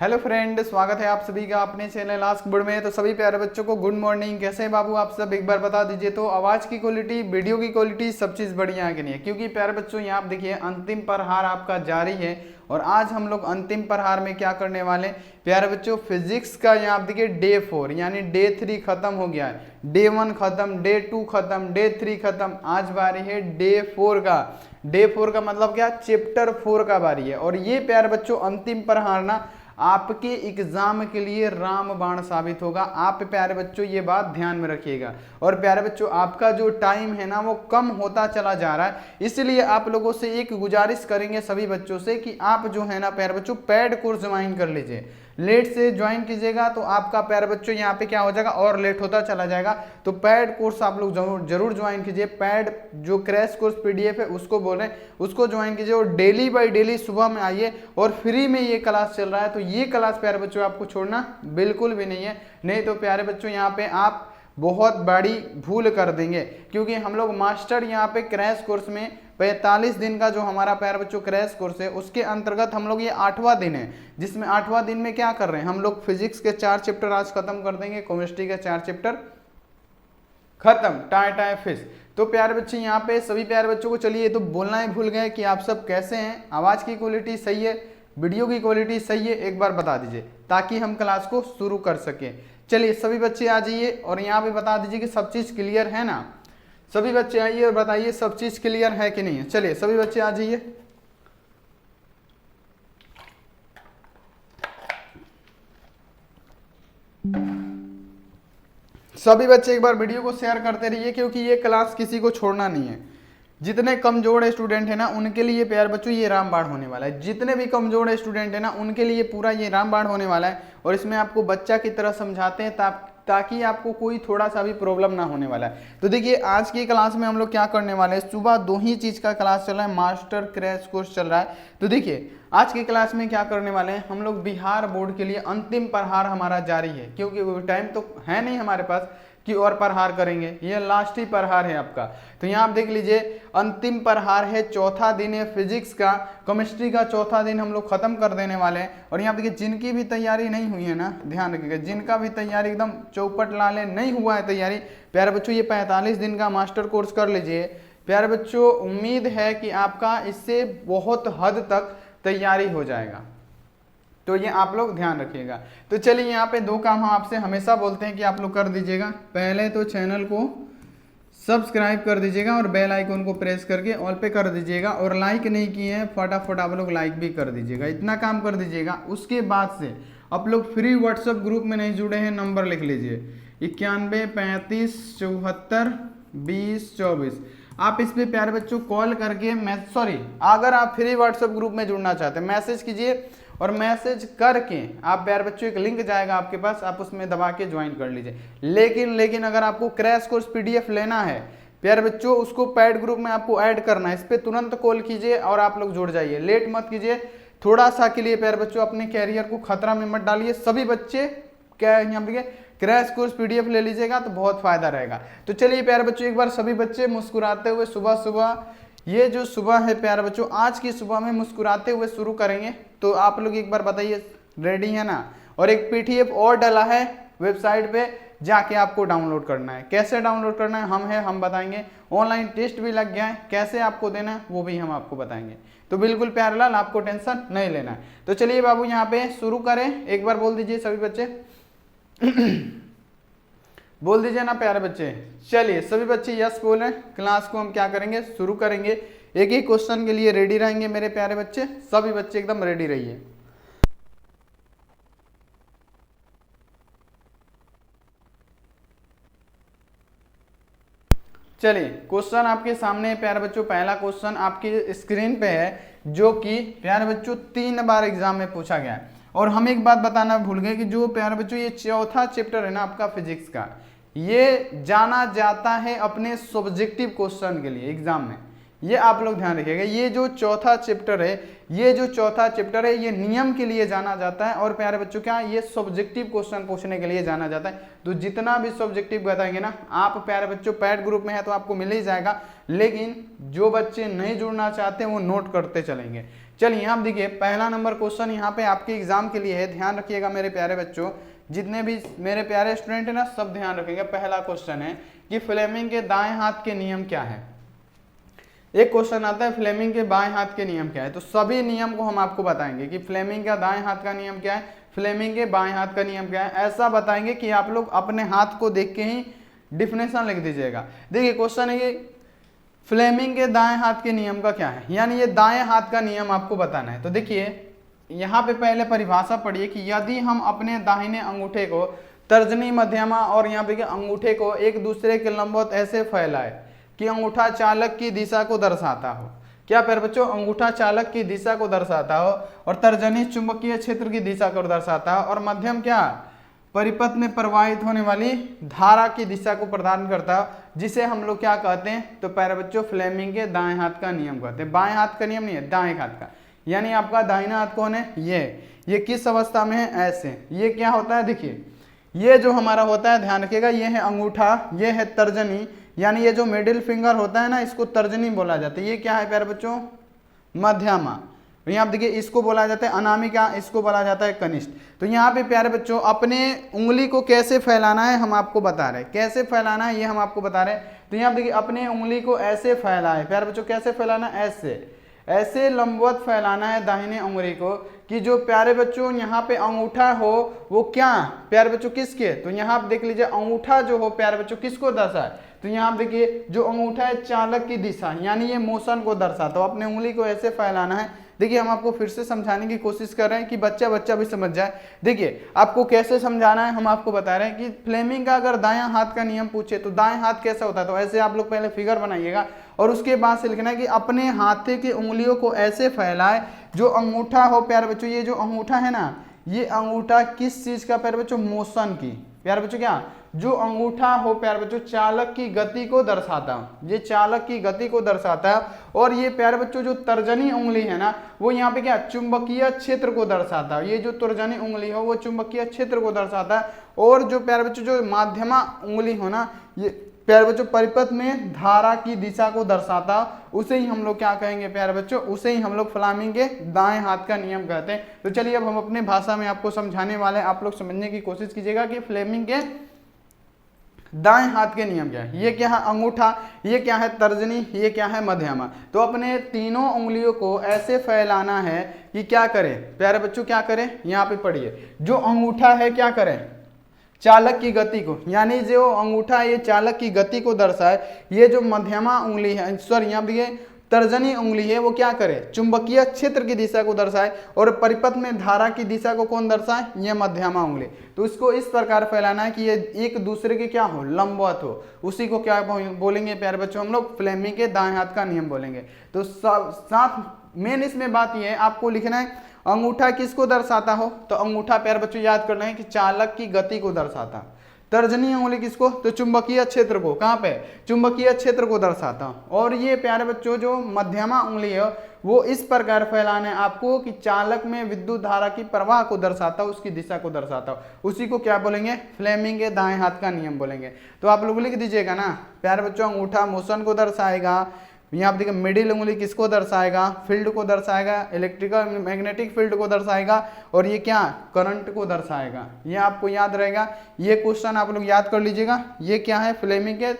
Hello friend, स्वागत है आप सभी का अपने चैनल आस्क बोर्ड में। तो सभी प्यारे बच्चों को गुड मॉर्निंग। कैसे हैं बाबू आप सब, एक बार बता दीजिए। तो आवाज़ की क्वालिटी, वीडियो की क्वालिटी सब चीज़ बढ़िया है कि नहीं है? क्योंकि प्यारे बच्चों यहाँ आप देखिए अंतिम प्रहार आपका जारी है और आज हम लोग अंतिम प्रहार में क्या करने वाले प्यारे बच्चों, फिजिक्स का यहाँ आप देखिए डे 4 यानी डे 3 खत्म हो गया है। डे 1 खत्म, डे 2 खत्म, डे 3 खत्म, आज बारी है डे 4 का। डे 4 का मतलब क्या, चैप्टर 4 का बारी है। और ये प्यारे बच्चों अंतिम प्रहार ना आपके एग्जाम के लिए रामबाण साबित होगा। आप प्यारे बच्चों ये बात ध्यान में रखिएगा। और प्यारे बच्चों आपका जो टाइम है ना वो कम होता चला जा रहा है, इसलिए आप लोगों से एक गुजारिश करेंगे सभी बच्चों से कि आप जो है ना प्यारे बच्चों पेड कोर्स ज्वाइन कर लीजिए। लेट से ज्वाइन कीजिएगा तो आपका प्यारे बच्चों यहाँ पे क्या हो जाएगा, और लेट होता चला जाएगा। तो पैड कोर्स आप लोग जरूर ज्वाइन कीजिए। पैड जो क्रैश कोर्स पीडीएफ है उसको बोल रहे हैं, उसको ज्वाइन कीजिए और डेली बाय डेली सुबह में आइए। और फ्री में ये क्लास चल रहा है, तो ये क्लास प्यारे बच्चों आपको छोड़ना बिल्कुल भी नहीं है। नहीं तो प्यारे बच्चों यहाँ पे आप बहुत बड़ी भूल कर देंगे, क्योंकि हम लोग मास्टर यहाँ पे क्रैश कोर्स में 45 दिन का जो हमारा प्यारे बच्चों क्रैश कोर्स है उसके अंतर्गत हम लोग ये 8वां दिन है, जिसमें 8वां दिन में क्या कर रहे हैं हम लोग, फिजिक्स के 4 चैप्टर आज खत्म कर देंगे, केमिस्ट्री के 4 चैप्टर खत्म, टाई टाई फिश। तो प्यारे बच्चे यहाँ पे सभी प्यारे बच्चों को, चलिए तो बोलना ही भूल गए कि आप सब कैसे हैं, आवाज की क्वालिटी सही है, वीडियो की क्वालिटी सही है, एक बार बता दीजिए ताकि हम क्लास को शुरू कर सके। चलिए सभी बच्चे आ जाइए और यहाँ पे बता दीजिए कि सब चीज क्लियर है ना। सभी बच्चे आइए और बताइए सब चीज क्लियर है कि नहीं है। चलिए सभी बच्चे आ जाइए। सभी बच्चे एक बार वीडियो को शेयर करते रहिए, क्योंकि ये क्लास किसी को छोड़ना नहीं है। जितने कमजोर स्टूडेंट है ना उनके लिए प्यारे बच्चों ये रामबाण होने वाला है। जितने भी कमजोर स्टूडेंट है ना उनके लिए पूरा ये रामबाण होने वाला है। और इसमें आपको बच्चा की तरह समझाते हैं ताकि आपको कोई थोड़ा सा भी प्रॉब्लम ना होने वाला है। तो देखिए आज की क्लास में हम लोग क्या करने वाले हैं, सुबह 2 ही चीज का क्लास चल रहा है, मास्टर क्रैश कोर्स चल रहा है। तो देखिए आज की क्लास में क्या करने वाले हैं हम लोग, बिहार बोर्ड के लिए अंतिम प्रहार हमारा जारी है, क्योंकि टाइम तो है नहीं हमारे पास कि और प्रहार करेंगे, ये लास्ट ही प्रहार है आपका। तो यहाँ आप देख लीजिए अंतिम प्रहार है, चौथा दिन है फिजिक्स का, केमिस्ट्री का चौथा दिन हम लोग खत्म कर देने वाले हैं। और यहाँ देखिए जिनकी भी तैयारी नहीं हुई है ना, ध्यान रखिएगा, जिनका भी तैयारी एकदम चौपट लाले नहीं हुआ है तैयारी, प्यारे बच्चों ये 45 दिन का मास्टर कोर्स कर लीजिए। प्यारे बच्चों उम्मीद है कि आपका इससे बहुत हद तक तैयारी हो जाएगा, तो ये आप लोग ध्यान रखिएगा। तो चलिए यहाँ पे 2 काम हम आपसे हमेशा बोलते हैं कि आप लोग कर दीजिएगा। पहले तो चैनल को सब्सक्राइब कर दीजिएगा और बेल आइकन को प्रेस करके ऑल पे कर दीजिएगा। और लाइक नहीं किए हैं फटाफट आप लोग लाइक भी कर दीजिएगा, इतना काम कर दीजिएगा। उसके बाद से आप लोग फ्री व्हाट्सएप ग्रुप में नहीं जुड़े हैं, नंबर लिख लीजिए 91 35 74 20 24। आप इस पे प्यारे बच्चों कॉल करके अगर आप फ्री व्हाट्सएप ग्रुप में जुड़ना चाहते हैं मैसेज कीजिए, और मैसेज करके आप प्यारे बच्चों एक लिंक जाएगा आपके पास, आप उसमें दबा के ज्वाइन कर लीजिए। लेकिन अगर आपको क्रैश कोर्स पीडीएफ लेना है प्यारे बच्चों, उसको पैड ग्रुप में आपको ऐड करना है, इस पे तुरंत कॉल कीजिए और आप लोग जुड़ जाइए, लेट मत कीजिए। थोड़ा सा के लिए प्यारे बच्चों अपने कैरियर को खतरा में मत डालिए। सभी बच्चे क्या यहाँ पे क्रैश कोर्स पीडीएफ ले लीजिएगा तो बहुत फायदा रहेगा। तो चलिए प्यारे बच्चों एक बार सभी बच्चे मुस्कुराते हुए सुबह सुबह, ये जो सुबह है प्यारे बच्चों आज की सुबह में मुस्कुराते हुए शुरू करेंगे। तो आप लोग एक बार बताइए रेडी है ना। और एक पीडीएफ और डाला है वेबसाइट पे, जाके आपको डाउनलोड करना है। कैसे डाउनलोड करना है हम बताएंगे। ऑनलाइन टेस्ट भी लग गया है, कैसे आपको देना है वो भी हम आपको बताएंगे। तो बिल्कुल प्यारे लाल आपको टेंशन नहीं लेना है। तो चलिए बाबू यहाँ पे शुरू करें, एक बार बोल दीजिए सभी बच्चे बोल दीजिए ना प्यारे बच्चे। चलिए सभी बच्चे यस बोलें, क्लास को हम क्या करेंगे शुरू करेंगे। एक ही क्वेश्चन के लिए रेडी रहेंगे मेरे प्यारे बच्चे, सभी बच्चे एकदम रेडी रहिए। चलिए क्वेश्चन आपके सामने है प्यारे बच्चों। पहला क्वेश्चन आपकी स्क्रीन पे है, जो कि प्यारे बच्चों 3 बार एग्जाम में पूछा गया है। और हम एक बात बताना भूल गए कि जो प्यारे बच्चों ये चौथा चैप्टर है ना आपका फिजिक्स का, ये जाना जाता है अपने सब्जेक्टिव क्वेश्चन के लिए एग्जाम में, ये आप लोग ध्यान रखिएगा। ये जो चौथा चैप्टर है ये नियम के लिए जाना जाता है, और प्यारे बच्चों क्या ये सब्जेक्टिव क्वेश्चन पूछने के लिए जाना जाता है। तो जितना भी सब्जेक्टिव बताएंगे ना आप प्यारे बच्चों, पैड ग्रुप में है तो आपको मिल ही जाएगा, लेकिन जो बच्चे नहीं जुड़ना चाहते वो नोट करते चलेंगे, चलिए आप देखिए पहला नंबर क्वेश्चन यहाँ पे आपके एग्जाम के लिए है, ध्यान रखिएगा मेरे प्यारे बच्चों, जितने भी मेरे प्यारे स्टूडेंट है ना सब ध्यान रखेंगे। पहला क्वेश्चन है कि फ्लेमिंग के दाएं हाथ के नियम क्या है। एक क्वेश्चन आता है फ्लेमिंग के बाएं हाथ के नियम क्या है, तो सभी नियम को हम आपको बताएंगे कि फ्लेमिंग का दाएं हाथ का नियम क्या है, फ्लेमिंग के बाएं हाथ का नियम क्या है, ऐसा बताएंगे कि आप लोग अपने हाथ को देख के ही डिफिनेशन लिख दीजिएगा। देखिए क्वेश्चन है कि फ्लेमिंग के दाएं हाथ के नियम का क्या है, यानी ये दाएं हाथ का नियम आपको बताना है। तो देखिए यहाँ पे पहले परिभाषा पढ़िए कि यदि हम अपने दाहिने अंगूठे को तर्जनी, मध्यमा और यहाँ पे अंगूठे को एक दूसरे के लंबवत ऐसे फैलाए कि अंगूठा चालक की दिशा को दर्शाता हो। क्या प्यारे बच्चों, अंगूठा चालक की दिशा को दर्शाता हो और तर्जनी चुंबकीय क्षेत्र की दिशा को दर्शाता हो और मध्यम क्या, परिपथ में प्रवाहित होने वाली धारा की दिशा को प्रदान करता है, जिसे हम लोग क्या कहते हैं, तो प्यारे बच्चों फ्लेमिंग के दाएं हाथ का नियम कहते हैं। बाएं हाथ का नियम नहीं है, दाएं हाथ का, यानी आपका दाहिना हाथ कौन है, ये किस अवस्था में है, ऐसे। ये क्या होता है, देखिए ये जो हमारा होता है, ध्यान रखिएगा, ये है अंगूठा, ये है तर्जनी, यानी ये जो मिडिल फिंगर होता है ना, इसको तर्जनी बोला जाता है। ये क्या है प्यारे बच्चों, मध्यमा। यहाँ देखिए इसको बोला जाता है अनामिका, इसको बोला जाता है कनिष्ठ। तो यहाँ पे प्यारे बच्चों अपने उंगली को कैसे फैलाना है हम आपको बता रहे हैं, कैसे फैलाना है ये हम आपको बता रहे हैं। तो यहाँ देखिए अपने उंगली को ऐसे फैलाए प्यारे बच्चों, कैसे फैलाना, ऐसे लंबवत फैलाना है दाहिने उंगली को कि जो प्यारे बच्चों यहाँ पे अंगूठा हो वो क्या प्यारे बच्चों किसके, तो यहाँ आप देख लीजिए अंगूठा जो हो प्यारे बच्चों किसको दर्शाए, तो यहाँ आप देखिए जो अंगूठा है चालक की दिशा, यानी ये मोशन को दर्शाता है। अपने उंगली को ऐसे फैलाना है। देखिए हम आपको फिर से समझाने की कोशिश कर रहे हैं कि बच्चा भी समझ जाए। देखिए आपको कैसे समझाना है हम आपको बता रहे हैं कि फ्लेमिंग का अगर दायां हाथ का नियम पूछे तो दाएं हाथ कैसा होता है, तो ऐसे आप लोग पहले फिगर बनाइएगा और उसके बाद से लिखना है कि अपने हाथ की उंगलियों को ऐसे फैलाए जो अंगूठा हो प्यारे बच्चों, ये जो अंगूठा है ना, ये अंगूठा किस चीज का प्यारे बच्चों, मोशन की, प्यारे बच्चों क्या, जो अंगूठा हो प्यारे बच्चों चालक की गति को दर्शाता है, ये चालक की गति को दर्शाता है। और ये प्यारे बच्चों जो तर्जनी उंगली है ना, वो यहाँ पे क्या, चुंबकीय क्षेत्र को दर्शाता है। ये जो तर्जनी उंगली हो वो चुंबकीय क्षेत्र को दर्शाता है। और जो प्यारे बच्चों जो माध्यमा उंगली हो ना, ये प्यारे बच्चों परिपथ में धारा की दिशा को दर्शाता, उसे ही हम लोग क्या कहेंगे प्यारे बच्चों, उसे ही हम लोग फ्लेमिंग के दाएं हाथ का नियम कहते हैं। तो चलिए अब हम अपने भाषा में आपको समझाने वाले हैं, आप लोग समझने की कोशिश कीजिएगा कि फ्लेमिंग के दाएं हाथ के नियम क्या है। ये क्या है अंगूठा, ये क्या है तर्जनी, ये क्या है मध्यमा। तो अपने तीनों उंगलियों को ऐसे फैलाना है कि क्या करें प्यारे बच्चों, क्या करें, यहाँ पे पढ़िए, जो अंगूठा है क्या करें, चालक की गति को, यानी जो अंगूठा ये चालक की गति को दर्शाए। ये जो मध्यमा उंगली है, सॉरी यहाँ पे तर्जनी उंगली है, वो क्या करे, चुंबकीय क्षेत्र की दिशा को दर्शाए। और परिपथ में धारा की दिशा को कौन दर्शाए, ये मध्यमा उंगली। तो इसको इस प्रकार फैलाना है कि ये एक दूसरे के क्या हो, लंबवत हो। उसी को क्या बोलेंगे प्यारे बच्चों, हम लोग फ्लेमिंग के दाएं हाथ का नियम बोलेंगे। तो साथ मेन इसमें बात ये है, आपको लिखना है अंगूठा किसको दर्शाता हो, तो अंगूठा प्यारे बच्चों याद करना है कि चालक की गति को दर्शाता। तर्जनी उंगली किसको, तो चुंबकीय क्षेत्र को, कहाँ पे, चुंबकीय क्षेत्र को दर्शाता। और ये प्यारे बच्चों जो मध्यमा उंगली है वो इस प्रकार फैलाना है आपको कि चालक में विद्युत धारा की प्रवाह को दर्शाता, उसकी दिशा को दर्शाता। उसी को क्या बोलेंगे, फ्लेमिंग के दाएं हाथ का नियम बोलेंगे। तो आप लोग लिख दीजिएगा ना प्यारे बच्चों, अंगूठा मोशन को दर्शाएगा, यहाँ आप देखिए मिडिल उंगली किसको दर्शाएगा, फील्ड को दर्शाएगा, इलेक्ट्रिकल मैग्नेटिक फील्ड को दर्शाएगा, और ये क्या, करंट को दर्शाएगा। ये आपको याद रहेगा, ये क्वेश्चन आप लोग याद कर लीजिएगा। ये क्या है, फ्लेमिंग के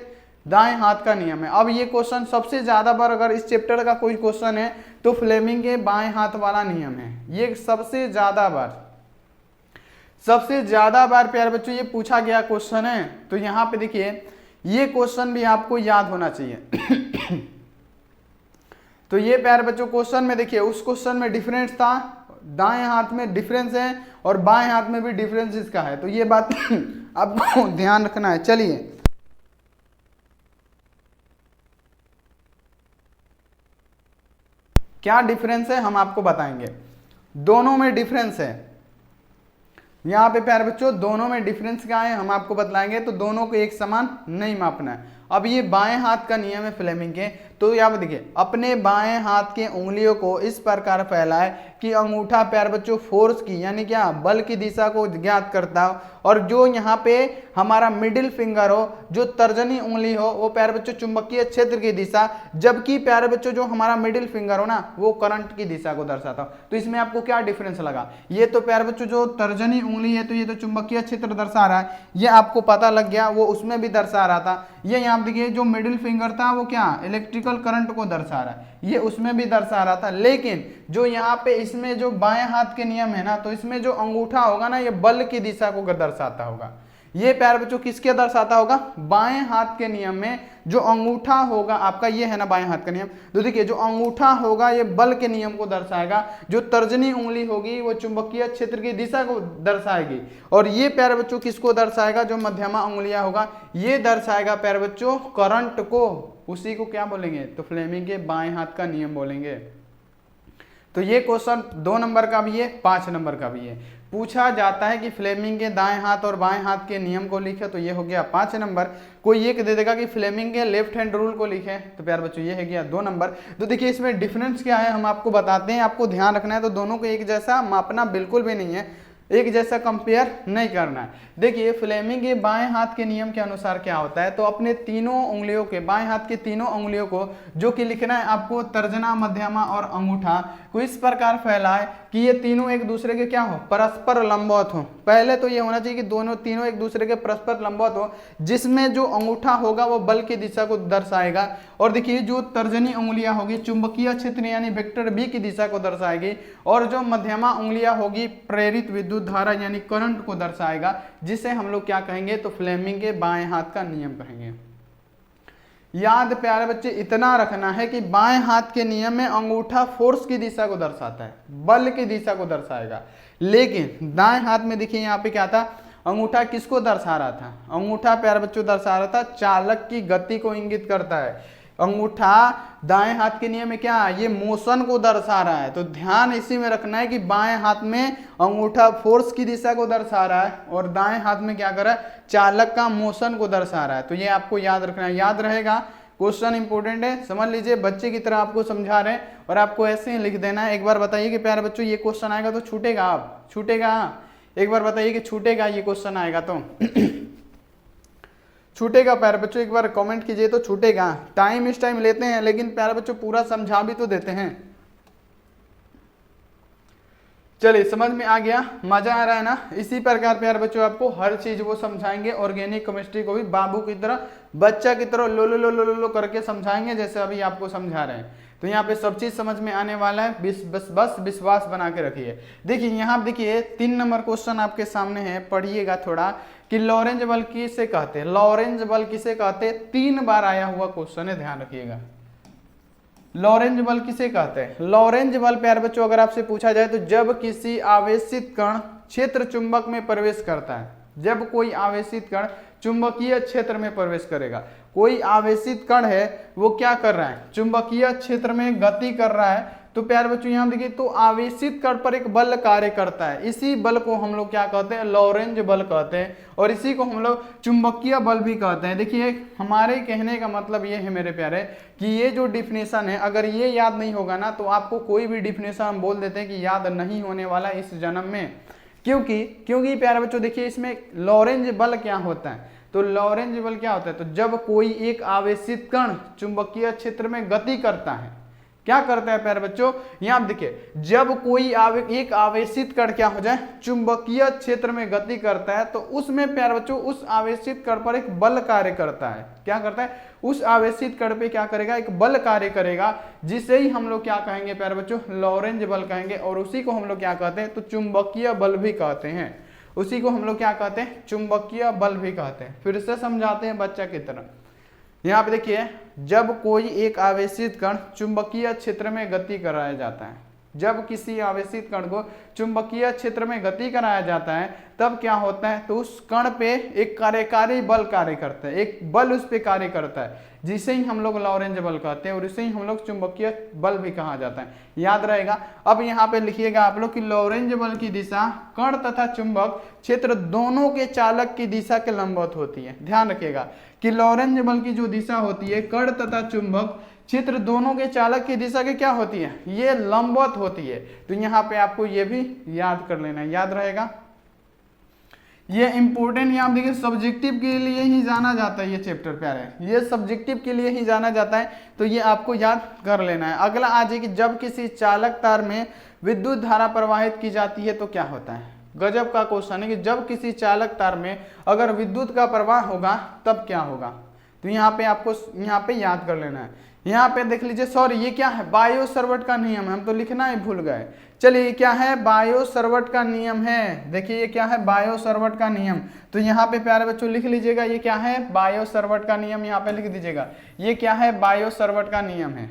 दाएं हाथ का नियम है। अब ये क्वेश्चन सबसे ज्यादा बार अगर इस चैप्टर का कोई क्वेश्चन है तो फ्लेमिंग के बाएं हाथ वाला नियम है। ये सबसे ज्यादा बार प्यारे बच्चों ये पूछा गया क्वेश्चन है। तो यहाँ पे देखिए ये क्वेश्चन भी आपको याद होना चाहिए। तो ये प्यारे बच्चों क्वेश्चन में देखिए, उस क्वेश्चन में डिफरेंस था, दाएं हाथ में डिफरेंस है और बाएं हाथ में भी डिफरेंस इसका है। तो ये बात आपको ध्यान रखना है। चलिए क्या डिफरेंस है हम आपको बताएंगे। दोनों में डिफरेंस है, यहाँ पे प्यारे बच्चों दोनों में डिफरेंस क्या है हम आपको बतलाएंगे। तो दोनों को एक समान नहीं मापना है। अब ये बाएं हाथ का नियम है फ्लेमिंग के, तो यहाँ पे देखिए अपने बाएं हाथ के उंगलियों को इस प्रकार फैलाए कि अंगूठा प्यारे बच्चों फोर्स की यानी क्या बल की दिशा को ज्ञात करता हो, और जो यहाँ पे हमारा मिडिल फिंगर हो, जो तर्जनी उंगली हो, वो प्यारे बच्चों चुंबकीय क्षेत्र की दिशा, जबकि प्यारे बच्चों जो हमारा मिडिल फिंगर हो ना वो करंट की दिशा को दर्शाता हो। तो इसमें आपको क्या डिफरेंस लगा, ये तो प्यारे बच्चों जो तर्जनी उंगली है तो ये तो चुंबकीय क्षेत्र दर्शा रहा है, ये आपको पता लग गया, वो उसमें भी दर्शा रहा था। ये यहाँ देखिए जो मिडिल फिंगर था वो क्या इलेक्ट्रिकल करंट को दर्शा रहा है, ये उसमें भी दर्शा रहा था। लेकिन जो यहाँ पे इसमें जो बाएं हाथ के नियम है ना, तो इसमें जो अंगूठा होगा ना ये बल की दिशा को दर्शाता होगा। ये प्यारे बच्चों किसके दर्शाता होगा, बाएं हाथ के नियम में जो अंगूठा होगा आपका, ये है ना बाएं हाथ का नियम, तो देखिए जो अंगूठा होगा ये बल के नियम को दर्शाएगा, जो तर्जनी उंगली होगी वो चुंबकीय क्षेत्र की दिशा को दर्शाएगी, और ये प्यारे बच्चों किसको दर्शाएगा, जो मध्यमा उंगलियां होगा ये दर्शाएगा प्यारे बच्चों करंट को। उसी को क्या बोलेंगे, तो फ्लेमिंग के बाएं हाथ का नियम बोलेंगे। तो ये क्वेश्चन 2 नंबर का भी है, 5 नंबर का भी है। पूछा जाता है कि फ्लेमिंग के दाएं हाथ और बाएं हाथ के नियम को लिखे, तो ये हो गया 5 नंबर। कोई ये दे देगा कि फ्लेमिंग के लेफ्ट हैंड रूल को लिखे, तो प्यार बच्चों ये है गया 2 नंबर। तो देखिए इसमें डिफरेंस क्या है हम आपको बताते हैं, आपको ध्यान रखना है। तो दोनों को एक जैसा मापना बिल्कुल भी नहीं है, एक जैसा कंपेयर नहीं करना है। देखिए फ्लेमिंग के बाएं हाथ के नियम के अनुसार क्या होता है, तो अपने तीनों उंगलियों के बाएं हाथ के तीनों उंगलियों को जो कि लिखना है आपको तर्जना, मध्यमा और अंगूठा को इस प्रकार फैलाए कि ये तीनों एक दूसरे के क्या हो, परस्पर लंबवत हो। पहले तो ये होना चाहिए कि तीनों एक दूसरे के परस्पर लंबवत हो, जिसमें जो अंगूठा होगा वो बल की दिशा को दर्शाएगा, और देखिए जो तर्जनी उंगलियां होगी चुंबकीय क्षेत्र यानी वेक्टर बी की दिशा को दर्शाएगी, और जो मध्यमा उंगलियां होगी प्रेरित विद्युत धारा यानी करंट को दर्शाएगा, जिसे हम लोग क्या कहेंगे, तो फ्लेमिंग के बाएं हाथ का नियम कहेंगे। याद प्यारे बच्चे इतना रखना है कि बाएं हाथ के नियम में अंगूठा फोर्स की दिशा को दर्शाता है, बल की दिशा को दर्शाएगा, लेकिन दाएं हाथ में देखिए यहाँ पे क्या था, अंगूठा किसको दर्शा रहा था, अंगूठा प्यारे बच्चों दर्शा रहा था चालक की गति को इंगित करता है। अंगूठा दाएं हाथ के नियम में क्या, ये मोशन को दर्शा रहा है। तो ध्यान इसी में रखना है कि बाएं हाथ में अंगूठा फोर्स की दिशा को दर्शा रहा है, और दाएं हाथ में क्या कर रहा है, चालक का मोशन को दर्शा रहा है। तो ये आपको याद रखना है, याद रहेगा, क्वेश्चन इंपोर्टेंट है, समझ लीजिए। बच्चे की तरह आपको समझा रहे हैं और आपको ऐसे ही लिख देना है। एक बार बताइए कि प्यारे बच्चों ये क्वेश्चन आएगा तो छूटेगा, आप छूटेगा, एक बार बताइए कि छूटेगा, ये क्वेश्चन आएगा तो छूटेगा प्यारे बच्चों, एक बार कमेंट कीजिए तो छूटेगा। टाइम इस टाइम लेते हैं लेकिन प्यारे बच्चों पूरा समझा भी तो देते हैं। चलिए समझ में आ गया, मजा आ रहा है ना। इसी प्रकार प्यारे बच्चों आपको हर चीज वो समझाएंगे, ऑर्गेनिक केमिस्ट्री को भी बाबू की तरह, बच्चा की तरह लो लो लो लो लो करके समझाएंगे, जैसे अभी आपको समझा रहे हैं। तो यहाँ पे सब चीज समझ में आने वाला है, बस विश्वास बना के रखिए। देखिए यहाँ देखिए 3 नंबर क्वेश्चन आपके सामने है, पढ़िएगा थोड़ा कि लॉरेंज बल किसे कहते हैं, लॉरेंज बल किसे कहते हैं, 3 बार आया हुआ क्वेश्चन है, ध्यान रखिएगा। लॉरेंज बल किसे कहते हैं, लॉरेंज बल प्यारे बच्चों अगर आपसे पूछा जाए तो जब किसी आवेशित कण क्षेत्र चुंबक में प्रवेश करता है, जब कोई आवेशित कण चुंबकीय क्षेत्र में प्रवेश करेगा, कोई आवेशित कण है वो क्या कर रहा है, चुंबकीय क्षेत्र में गति कर रहा है। तो प्यारे बच्चों यहाँ देखिए, तो आवेशित कण पर एक बल कार्य करता है, इसी बल को हम लोग क्या कहते हैं, लॉरेंज बल कहते हैं, और इसी को हम लोग चुंबकीय बल भी कहते हैं। देखिए हमारे कहने का मतलब ये है मेरे प्यारे कि ये जो डिफिनेशन है, अगर ये याद नहीं होगा ना तो आपको कोई भी डिफिनेशन हम बोल देते हैं कि याद नहीं होने वाला इस जन्म में। क्योंकि प्यारे बच्चों देखिए इसमें लॉरेंज बल क्या होता है, तो लॉरेंज बल क्या होता है, तो जब कोई एक आवेशित कण चुंबकीय क्षेत्र में गति करता है, क्या करता है प्यारे बच्चों, यहाँ देखिए जब कोई एक आवेशित कण क्या हो जाए, चुंबकीय क्षेत्र में गति करता है, तो उसमें प्यारे बच्चों उस आवेशित कण पर एक बल कार्य करता है। क्या करता है, उस आवेशित कण पे क्या करेगा, एक बल कार्य करेगा, जिसे ही हम लोग क्या कहेंगे प्यारे बच्चों, लॉरेंज बल कहेंगे, और उसी को हम लोग क्या कहते हैं, तो चुंबकीय बल भी कहते हैं। उसी को हम लोग क्या कहते हैं, चुंबकीय बल भी कहते हैं। फिर से समझाते हैं बच्चा की तरह। यहाँ पे देखिए, जब कोई एक आवेशित कण चुंबकीय क्षेत्र में गति कराया जाता है, जब किसी आवेशित कण को चुंबकीय क्षेत्र में गति कराया जाता है, तब क्या होता है, तो उस कण पे एक कार्यकारी बल कार्य करता है, एक बल उस पे कार्य करता है, जिसे ही हम लोग लॉरेंज बल कहते हैं, और इसे ही हम लोग चुंबकीय बल भी कहा जाता है। याद रहेगा। अब यहाँ पे लिखिएगा आप लोग कि लॉरेंज बल की दिशा कण तथा चुंबक क्षेत्र दोनों के चालक की दिशा के लंबवत होती है। ध्यान रखिएगा कि लॉरेंज बल की जो दिशा होती है कण तथा चुंबक क्षेत्र दोनों के चालक की दिशा की क्या होती है, ये लंबवत होती है। तो यहाँ पे आपको ये भी याद कर लेना, याद रहेगा। ये इंपॉर्टेंट, यहाँ देखिए सब्जेक्टिव के लिए ही जाना जाता है ये चैप्टर प्यारे, ये सब्जेक्टिव के लिए ही जाना जाता है, तो ये आपको याद कर लेना है। अगला आज है कि जब किसी चालक तार में विद्युत धारा प्रवाहित की जाती है तो क्या होता है। गजब का क्वेश्चन है कि जब किसी चालक तार में अगर विद्युत का प्रवाह होगा तब क्या होगा। तो यहाँ पे आपको यहाँ पे याद कर लेना है। यहाँ पे देख लीजिए, सॉरी ये क्या है, बायो सर्वट का नियम है, हम तो लिखना ही भूल गए। चलिए क्या है, बायो सर्वट का नियम है। देखिए ये क्या है, बायो सर्वट का नियम। तो यहाँ पे प्यारे बच्चों लिख लीजिएगा, ये क्या है, बायो सर्वट का नियम, यहाँ पे लिख दीजिएगा। ये क्या है, बायो सर्वट का नियम है।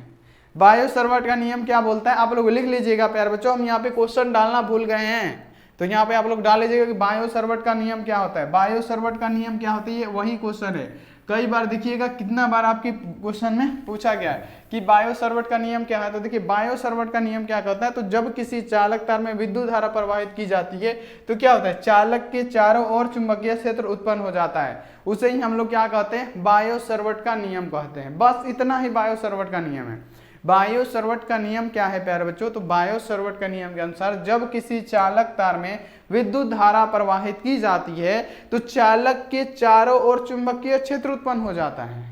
बायो सर्वट का नियम क्या बोलता है, आप लोग लिख लीजिएगा प्यारे बच्चों। हम यहाँ पे क्वेश्चन डालना भूल गए हैं, तो यहाँ पे आप लोग डाल लीजिएगा कि बायो सर्वट का नियम क्या होता है। बायो सर्वट का नियम क्या होता है, वही क्वेश्चन है। कई बार देखिएगा कितना बार आपके क्वेश्चन में पूछा गया है कि बायो सर्वट का नियम क्या है। तो देखिए बायो सर्वट का नियम क्या कहता है, तो जब किसी चालक तार में विद्युत धारा प्रवाहित की जाती है तो क्या होता है, चालक के चारों ओर चुंबकीय क्षेत्र उत्पन्न हो जाता है। उसे ही हम लोग क्या कहते हैं, बायो सर्वट का नियम कहते हैं। बस इतना ही बायो सर्वट का नियम है। बायो सर्वट का नियम क्या है प्यारे बच्चों, तो बायो सर्वट का नियम के अनुसार जब किसी चालक तार में विद्युत धारा प्रवाहित की जाती है तो चालक के चारों ओर चुंबकीय क्षेत्र उत्पन्न हो जाता है।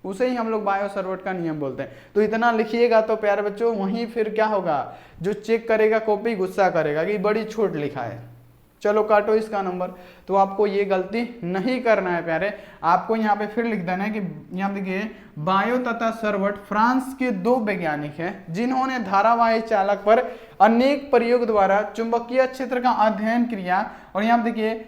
उसे ही हम लोग बायो सर्वट का नियम बोलते हैं। तो इतना लिखिएगा तो प्यारे बच्चों वहीं फिर क्या होगा, जो चेक करेगा कॉपी गुस्सा करेगा कि बड़ी छोट लिखा है। चलो काटो इसका नंबर। तो आपको ये गलती नहीं करना है प्यारे, आपको यहाँ पे फिर लिख देना है कि यहाँ देखिए बायो तथा सर्वट फ्रांस के दो वैज्ञानिक हैं जिन्होंने धारावाही चालक पर अनेक प्रयोग द्वारा चुंबकीय क्षेत्र का अध्ययन किया और यहाँ देखिए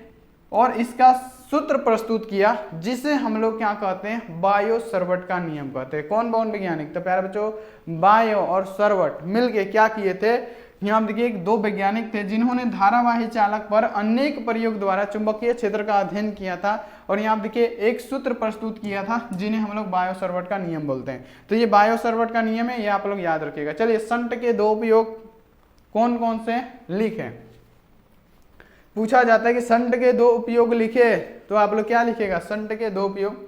और इसका सूत्र प्रस्तुत किया, जिसे हम लोग क्या कहते हैं, बायो सर्वट का नियम कहते हैं। कौन कौन वैज्ञानिक, तो प्यारे बच्चों बायो और सर्वट मिलके क्या किए थे, यहाँ देखिए दो वैज्ञानिक थे जिन्होंने धारावाही चालक पर अनेक प्रयोग द्वारा चुंबकीय क्षेत्र का अध्ययन किया था और यहाँ देखिए एक सूत्र प्रस्तुत किया था जिन्हें हम लोग बायो सर्वट का नियम बोलते हैं। तो ये बायो सर्वट का नियम है, ये आप लोग याद रखिएगा। चलिए संट के दो उपयोग कौन कौन से लिखे, पूछा जाता है कि संट के दो उपयोग लिखे, तो आप लोग क्या लिखेगा, संट के दो उपयोग।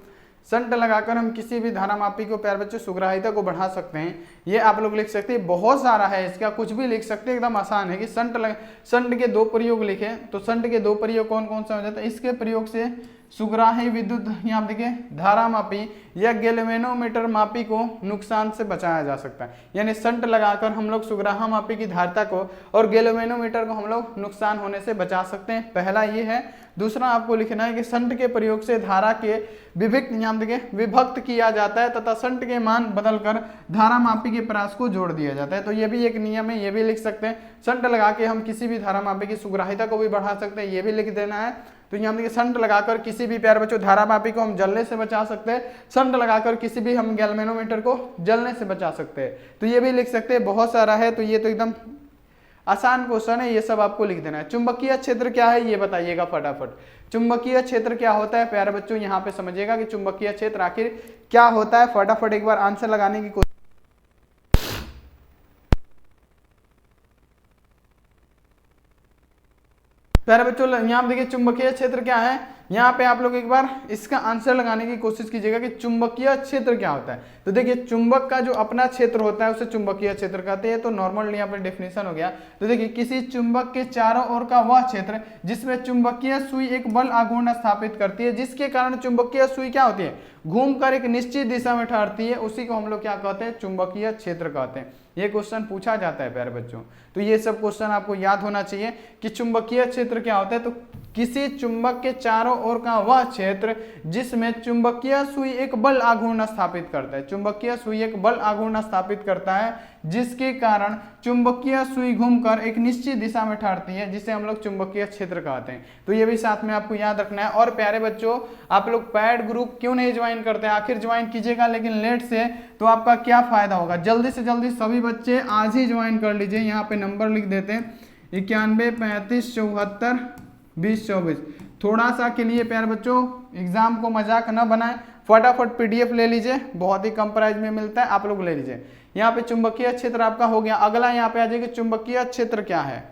संट लगाकर हम किसी भी धारामापी को प्यारे बच्चों सुग्राहिता को बढ़ा सकते हैं, ये आप लोग लिख सकते हैं। बहुत सारा है इसका, कुछ भी लिख सकते हैं, एकदम आसान है कि संट के दो प्रयोग लिखे। तो संट के दो प्रयोग कौन कौन सा हो जाता है, इसके प्रयोग से सुग्राही विद्युत यहाँ देखिए धारामापी या गैल्वेनोमीटर मापी को नुकसान से बचाया जा सकता है। यानी संट लगाकर हम लोग सुग्राहा मापी की धारिता को और गैल्वेनोमीटर को हम लोग नुकसान होने से बचा सकते हैं, पहला ये है। दूसरा आपको लिखना है कि संट के प्रयोग से धारा के विभक्त किया जाता है तथा संट के मान बदलकर धारामापी के परास को जोड़ दिया जाता है। तो ये भी एक नियम है, ये भी लिख सकते हैं। संट लगा के हम किसी भी धारामापी की सुग्राहिता को भी बढ़ा सकते हैं, ये भी लिख देना है। तो यहाँ देखिए संट लगाकर किसी भी प्यारे बच्चों धारामापी को हम जलने से बचा सकते हैं, संट लगाकर किसी भी हम गैल्वेनोमीटर को जलने से बचा सकते हैं, तो ये भी लिख सकते हैं। बहुत सारा है, तो ये तो एकदम आसान क्वेश्चन है, ये सब आपको लिख देना है। चुंबकीय क्षेत्र क्या है ये बताइएगा फटाफट। चुंबकीय क्षेत्र क्या होता है प्यारे बच्चों, यहाँ पे समझिएगा कि चुंबकीय क्षेत्र आखिर क्या होता है, फटाफट एक बार आंसर लगाने की कोशिश। प्यारे बच्चों यहाँ देखिए चुंबकीय क्षेत्र क्या है, यहाँ पे आप लोग एक बार इसका आंसर लगाने की कोशिश कीजिएगा कि चुंबकीय क्षेत्र क्या होता है। तो देखिए चुंबक का जो अपना क्षेत्र होता है उसे चुंबकीय क्षेत्र कहते हैं, तो नॉर्मल यहाँ पर डेफिनेशन हो गया। तो देखिए किसी चुंबक के चारों ओर का वह क्षेत्र जिसमें चुंबकीय सुई एक बल आघूर्ण स्थापित करती है, जिसके कारण चुंबकीय सुई क्या होती है, घूमकर एक निश्चित दिशा में ठहरती है, उसी को हम लोग क्या कहते हैं, चुंबकीय क्षेत्र कहते हैं। ये क्वेश्चन पूछा जाता है प्यारे बच्चों, तो ये सब क्वेश्चन आपको याद होना चाहिए कि चुंबकीय क्षेत्र क्या होता है। तो किसी चुंबक के चारों ओर का वह क्षेत्र जिसमें चुंबकीय सुई एक बल आघूर्ण स्थापित करता है, चुंबकीय सुई एक बल आघूर्ण स्थापित करता है, जिसके कारण चुंबकीय सुई घूमकर एक निश्चित दिशा में ठहरती है, जिसे हम लोग चुंबकीय क्षेत्र कहते हैं। तो ये भी साथ में आपको याद रखना है। और प्यारे बच्चों आप लोग पैड ग्रुप क्यों नहीं ज्वाइन करते, आखिर ज्वाइन कीजिएगा लेकिन लेट से, तो आपका क्या फायदा होगा, जल्दी से जल्दी सभी बच्चे आज ही ज्वाइन कर लीजिए। यहाँ पे नंबर लिख देते हैं 91 35 74 20 24। थोड़ा सा के लिए प्यारे बच्चों एग्जाम को मजाक न बनाएं, फटाफट पीडीएफ ले लीजिए, बहुत ही कम प्राइस में मिलता है, आप लोग ले लीजिए। यहाँ पे चुंबकीय क्षेत्र आपका हो गया। अगला यहाँ पे आ जाएगा चुंबकीय क्षेत्र क्या है।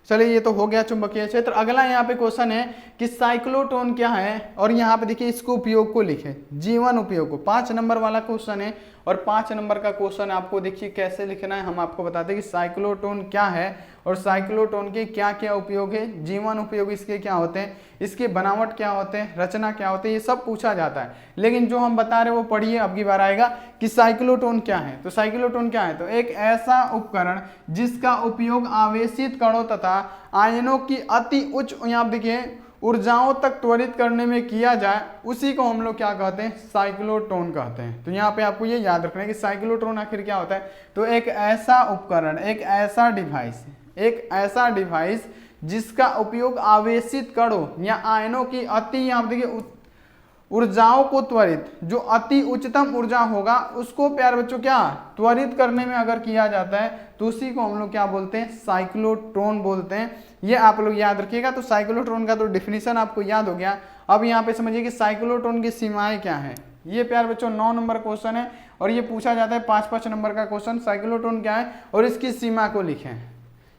चलिए ये तो हो गया चुंबकीय क्षेत्र। अगला यहाँ पे क्वेश्चन है कि साइक्लोट्रॉन क्या है, और यहाँ पे देखिए इसको उपयोग को लिखे, जीवन उपयोग को। 5 नंबर वाला क्वेश्चन है और 5 नंबर का क्वेश्चन आपको देखिए कैसे लिखना है। हम आपको बताते हैं कि साइक्लोट्रॉन क्या है और साइक्लोट्रॉन के क्या क्या उपयोग है, जीवन उपयोग इसके क्या होते हैं, इसके बनावट क्या होते हैं, रचना क्या होते हैं, ये सब पूछा जाता है। लेकिन जो हम बता रहे हैं वो पढ़िए, अब की बार आएगा कि साइक्लोट्रॉन क्या है। तो साइक्लोट्रॉन क्या है, तो एक ऐसा उपकरण जिसका उपयोग आवेशित कणों तथा आयनों की अति उच्च, यहाँ देखिए, ऊर्जाओं तक त्वरित करने में किया जाए, उसी को हम लोग क्या कहते हैं, साइक्लोट्रॉन कहते हैं। तो यहाँ पे आपको ये याद रखना है कि साइक्लोट्रॉन आखिर क्या होता है। तो एक ऐसा उपकरण, एक ऐसा डिवाइस जिसका उपयोग आवेशित कणों या आयनों की अति, यहाँ देखिए, ऊर्जाओं को त्वरित, जो अति उच्चतम ऊर्जा होगा उसको प्यारे बच्चों क्या त्वरित करने में अगर किया जाता है तो उसी को हम लोग क्या बोलते हैं, साइक्लोट्रॉन बोलते हैं। ये आप लोग याद रखिएगा। तो साइक्लोट्रॉन का तो डिफिनीशन आपको याद हो गया। अब यहाँ पे समझिए कि साइक्लोट्रॉन की सीमाएं क्या है। ये प्यारे बच्चों 9 नंबर क्वेश्चन है और ये पूछा जाता है 5-5 नंबर का क्वेश्चन। साइक्लोट्रॉन क्या है और इसकी सीमा को लिखें।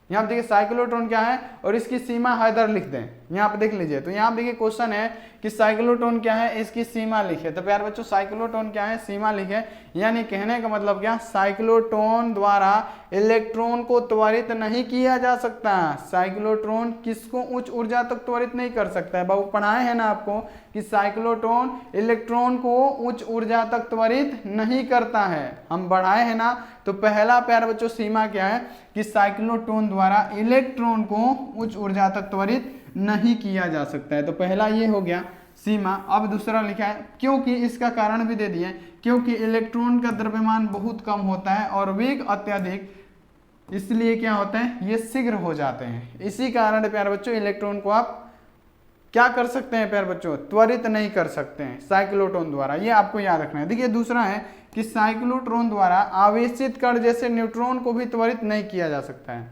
यहाँ पे देखिए साइक्लोट्रॉन क्या है और इसकी सीमा हैदर लिख दें। यहाँ पे देख लीजिए, तो यहाँ पे देखिए क्वेश्चन है कि साइक्लोट्रॉन क्या है, इसकी सीमा लिखे। तो प्यारे बच्चों साइक्लोट्रॉन क्या है, सीमा लिखे। यानी कहने का मतलब क्या, साइक्लोट्रॉन द्वारा इलेक्ट्रॉन को त्वरित नहीं किया जा सकता। साइक्लोट्रॉन किसको उच्च ऊर्जा तक त्वरित नहीं कर सकता है। बाबू पढ़ाए हैं ना आपको कि साइक्लोट्रॉन इलेक्ट्रॉन को उच्च ऊर्जा तक त्वरित नहीं करता है, हम बढ़ाए हैं ना। तो पहला प्यारे बच्चों सीमा क्या है कि साइक्लोट्रॉन द्वारा इलेक्ट्रॉन को उच्च ऊर्जा तक त्वरित नहीं किया जा सकता है। तो पहला ये हो गया सीमा। अब दूसरा लिखा है, क्योंकि इसका कारण भी दे दिए, क्योंकि इलेक्ट्रॉन का द्रव्यमान बहुत कम होता है और वेग अत्यधिक, इसलिए क्या होता है, ये शीघ्र हो जाते हैं। इसी कारण प्यारे बच्चों इलेक्ट्रॉन को आप क्या कर सकते हैं प्यारे बच्चों, त्वरित नहीं कर सकते हैं साइक्लोट्रॉन द्वारा। ये आपको याद रखना है। देखिए दूसरा है कि साइक्लोट्रॉन द्वारा आवेशित कण जैसे न्यूट्रॉन को भी त्वरित नहीं किया जा सकता है।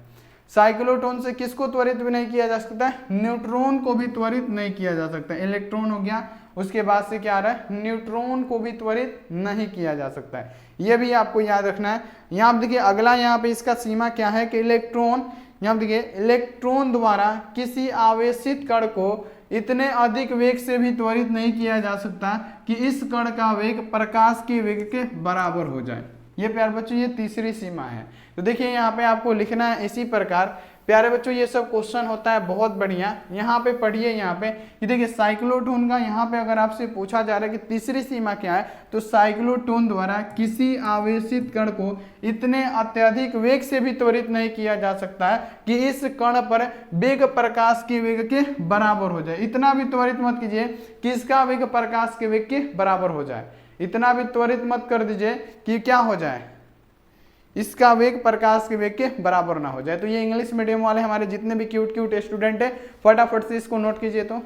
साइक्लोट्रॉन से किसको त्वरित भी नहीं किया जा सकता है, न्यूट्रॉन को भी त्वरित नहीं किया जा सकता। इलेक्ट्रॉन हो गया, उसके बाद से क्या आ रहा है, न्यूट्रॉन को भी त्वरित नहीं किया जा सकता है। यह भी आपको याद रखना है। यहाँ देखिए अगला, यहाँ पे इसका सीमा क्या है कि इलेक्ट्रॉन, यहाँ देखिए इलेक्ट्रॉन द्वारा किसी आवेशित कण को इतने अधिक वेग से भी त्वरित नहीं किया जा सकता कि इस कण का वेग प्रकाश के वेग के बराबर हो जाए। ये प्यारे बच्चों ये तीसरी सीमा है। तो देखिए यहाँ पे आपको लिखना है इसी प्रकार। प्यारे बच्चों ये सब क्वेश्चन होता है बहुत बढ़िया। यहाँ पे पढ़िए, यहाँ पे कि देखिए साइक्लोट्रॉन का यहाँ पे अगर आपसे पूछा जा रहा है कि तीसरी सीमा क्या है, तो साइक्लोट्रॉन द्वारा किसी आवेशित कण को इतने अत्यधिक वेग से भी त्वरित नहीं किया जा सकता है कि इस कण पर वेग प्रकाश के वेग के बराबर हो जाए। इतना भी त्वरित मत कीजिए कि इसका वेग प्रकाश के वेग के बराबर हो जाए। इतना भी त्वरित मत कर दीजिए कि क्या हो जाए, इसका वेग प्रकाश के वेग के बराबर ना हो जाए। तो ये इंग्लिश मीडियम वाले हमारे जितने भी क्यूट स्टूडेंट है, फटाफट से इसको नोट कीजिए। तो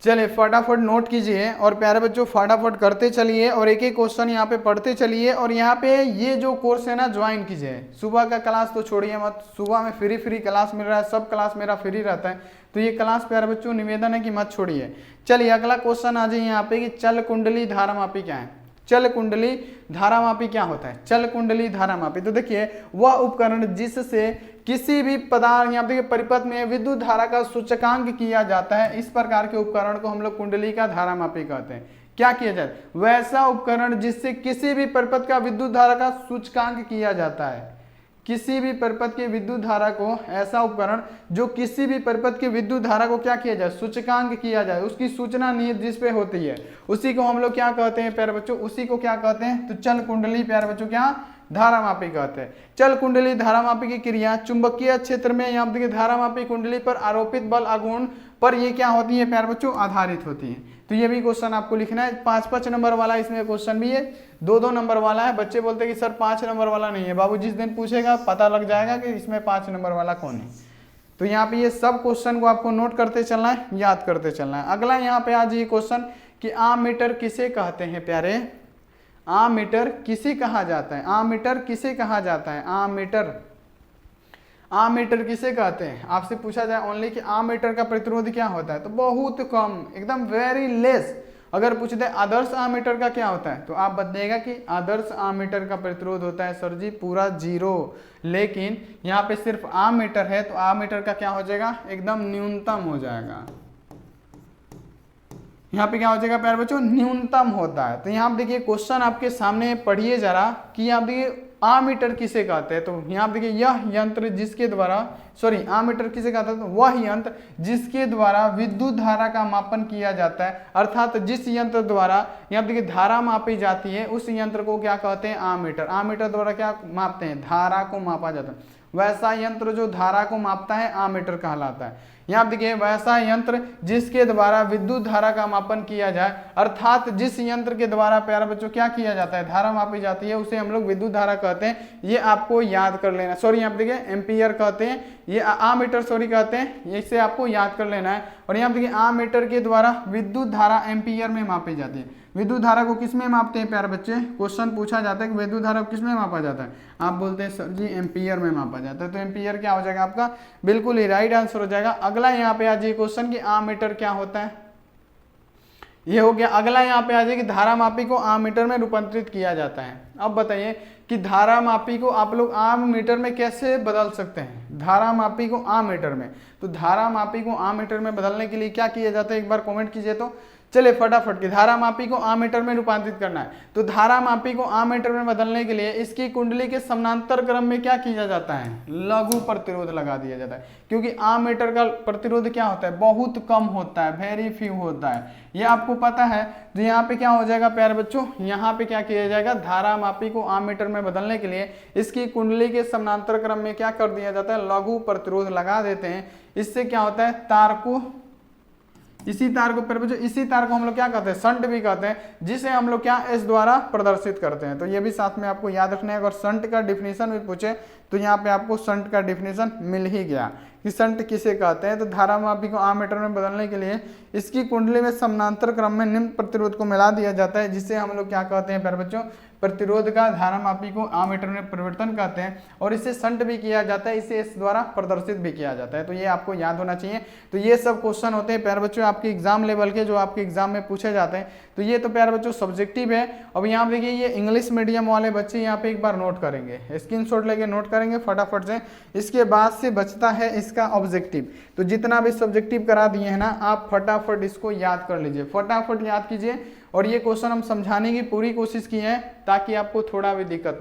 चलिए फटाफट नोट कीजिए और प्यारे बच्चों फटाफट करते चलिए और एक एक क्वेश्चन यहाँ पे पढ़ते चलिए। और यहाँ पे ये जो कोर्स है ना ज्वाइन कीजिए। सुबह का क्लास तो छोड़िए मत, सुबह में फ्री क्लास मिल रहा है, सब क्लास मेरा फ्री रहता है। तो ये क्लास प्यारे बच्चों निवेदन है कि मत छोड़िए। चलिए अगला क्वेश्चन आ जाइए यहाँ पे कि चल कुंडली धारामापी क्या है। चल कुंडली धारामापी क्या होता है, चल कुंडली धारामापी। तो देखिए वह उपकरण जिससे किसी भी पदार्थ, यहाँ पे परिपथ में विद्युत धारा का सूचकांक किया जाता है, इस प्रकार के उपकरण को हम लोग कुंडली का धारामापी कहते हैं। क्या किया जाए, वैसा उपकरण जिससे किसी भी परिपथ का विद्युत धारा का सूचकांक किया जाता है। किसी भी परिपथ के विद्युत धारा को, ऐसा उपकरण जो किसी भी परिपथ की विद्युत धारा को क्या किया जाए, सूचकांक किया जाए, उसकी सूचना निहित जिस पे होती है, उसी को हम लोग क्या कहते हैं प्यारे बच्चों, उसी को क्या कहते हैं, तो चल कुंडली प्यारे बच्चों क्या धारामापी कहते हैं। चल कुंडली धारामापी की क्रिया चुंबकीय क्षेत्र में, यहाँ देखिए धारामापी कुंडली पर आरोपित बल आघूर्ण पर ये क्या होती है प्यारे बच्चों, आधारित होती है। तो ये भी क्वेश्चन आपको लिखना है। 5-5 नंबर वाला इसमें क्वेश्चन भी है, 2-2 नंबर वाला है। बच्चे बोलते हैं कि सर 5 नंबर वाला नहीं है। बाबू जिस दिन पूछेगा पता लग जाएगा कि इसमें 5 नंबर वाला कौन है। तो यहाँ पे ये सब क्वेश्चन को आपको नोट करते चलना है, याद करते चलना है। अगला यहाँ पे आज ये क्वेश्चन कि आमीटर किसे कहते हैं प्यारे, आमीटर किसे कहा जाता है, आमीटर किसे कहा जाता है, आमीटर, आमीटर किसे कहते हैं। आपसे पूछा जाए ओनली कि आमीटर का प्रतिरोध क्या होता है, तो बहुत कम, एकदम वेरी लेस, अगर पूछ दे आदर्श आमीटर का क्या होता है तो आप बताइएगा कि आदर्श आमीटर का प्रतिरोध होता है सर जी पूरा 0, लेकिन यहाँ पे सिर्फ आमीटर है तो आमीटर का क्या हो जाएगा, एकदम न्यूनतम हो जाएगा। यहाँ पे क्या हो जाएगा प्यारे बच्चों, न्यूनतम होता है। तो यहाँ पे देखिए क्वेश्चन आपके सामने पढ़िए जरा कि यहाँ देखिए आमीटर किसे कहते हैं, तो यहाँ देखिए यह यंत्र जिसके द्वारा आमीटर किसे कहते हैं, तो वह यंत्र जिसके द्वारा विद्युत धारा का मापन किया जाता है, अर्थात जिस यंत्र द्वारा यहाँ देखिए धारा मापी जाती है उस यंत्र को क्या कहते हैं, आमीटर। आमीटर द्वारा क्या मापते हैं, धारा को मापा जाता है। वैसा यंत्र जो धारा को मापता है आमीटर कहलाता है। यहाँ देखिए वैसा यंत्र जिसके द्वारा विद्युत धारा का मापन किया जाए, अर्थात जिस यंत्र के द्वारा प्यारे बच्चों क्या किया जाता है, धारा मापी जाती है, उसे हम लोग विद्युत धारा कहते हैं। ये आपको याद कर लेना, यहाँ देखिए एम्पियर कहते हैं, ये आमीटर कहते हैं, इसे आपको याद कर लेना है। और यहाँ देखिए आमीटर के द्वारा विद्युत धारा एम्पियर में मापी जाती है। विद्युत धारा को किस में मापते हैं प्यारे बच्चे, क्वेश्चन पूछा जाता है कि विद्युत धारा को किस में मापा जाता है, आप बोलते हैं सर जी एम्पियर में मापा जाता है। तो एम्पियर क्या हो जाएगा आपका, बिल्कुल ही राइट आंसर हो जाएगा। अगला यहाँ पे आ जाइए क्वेश्चन कि आमीटर क्या होता है, ये हो गया। अगला यहाँ पे आ जाए कि धारा मापी को आमीटर में रूपांतरित किया जाता है। अब बताइए कि धारा मापी को आप लोग आमीटर में कैसे बदल सकते हैं, धारा मापी को आमीटर में। तो धारा मापी को आमीटर में बदलने के लिए क्या किया जाता है, एक बार कमेंट कीजिए। तो चलिए फटाफट की धारा मापी को आमीटर में रूपांतरित करना है। तो धारा मापी को आमीटर में बदलने के लिए इसकी कुंडली के समानांतर क्रम में क्या किया जाता है, लघु प्रतिरोध लगा दिया जाता है। क्योंकि आमीटर का प्रतिरोध क्या होता है, बहुत कम होता है, वेरी फ्यू होता है, ये आपको पता है। तो यहाँ पे क्या हो जाएगा प्यारे बच्चों, यहाँ पे क्या किया जाएगा, धारा मापी को आमीटर में बदलने के लिए इसकी कुंडली के समानांतर क्रम में क्या कर दिया जाता है, लघु प्रतिरोध लगा देते हैं। इससे क्या होता है, तार को इसी तार को हम लोग क्या कहते हैं, शंट भी कहते हैं, जिसे हम लोग क्या एस द्वारा प्रदर्शित करते हैं। तो ये भी साथ में आपको याद रखना है। अगर शंट का डिफिनीशन भी पूछे तो यहाँ पे आपको शंट का डिफिनीशन मिल ही गया कि शंट किसे कहते हैं। तो धारा मापी को आमीटर में बदलने के लिए इसकी कुंडली में समानांतर क्रम में निम्न प्रतिरोध को मिला दिया जाता है, जिसे हम लोग क्या कहते हैं प्यारे बच्चों, प्रतिरोध का धारा मापी को आमीटर में परिवर्तन कहते हैं। और इसे शंट भी किया जाता है, इसे इस द्वारा प्रदर्शित भी किया जाता है। तो ये आपको याद होना चाहिए। तो ये सब क्वेश्चन होते हैं प्यारे बच्चों आपके एग्जाम लेवल के, जो आपके एग्जाम में पूछे जाते हैं। तो ये तो प्यारे बच्चों सब्जेक्टिव है। अब यहाँ देखिए ये इंग्लिश मीडियम वाले बच्चे यहाँ पे एक बार नोट करेंगे, स्क्रीनशॉट लेके नोट करेंगे फटाफट से। इसके बाद से बचता है इसका ऑब्जेक्टिव। तो जितना भी सब्जेक्टिव करा दिए हैं ना, आप फटाफट इसको याद कर लीजिए, फटाफट याद कीजिए। और ये क्वेश्चन हम समझाने की पूरी कोशिश की है ताकि आपको थोड़ा भी दिक्कत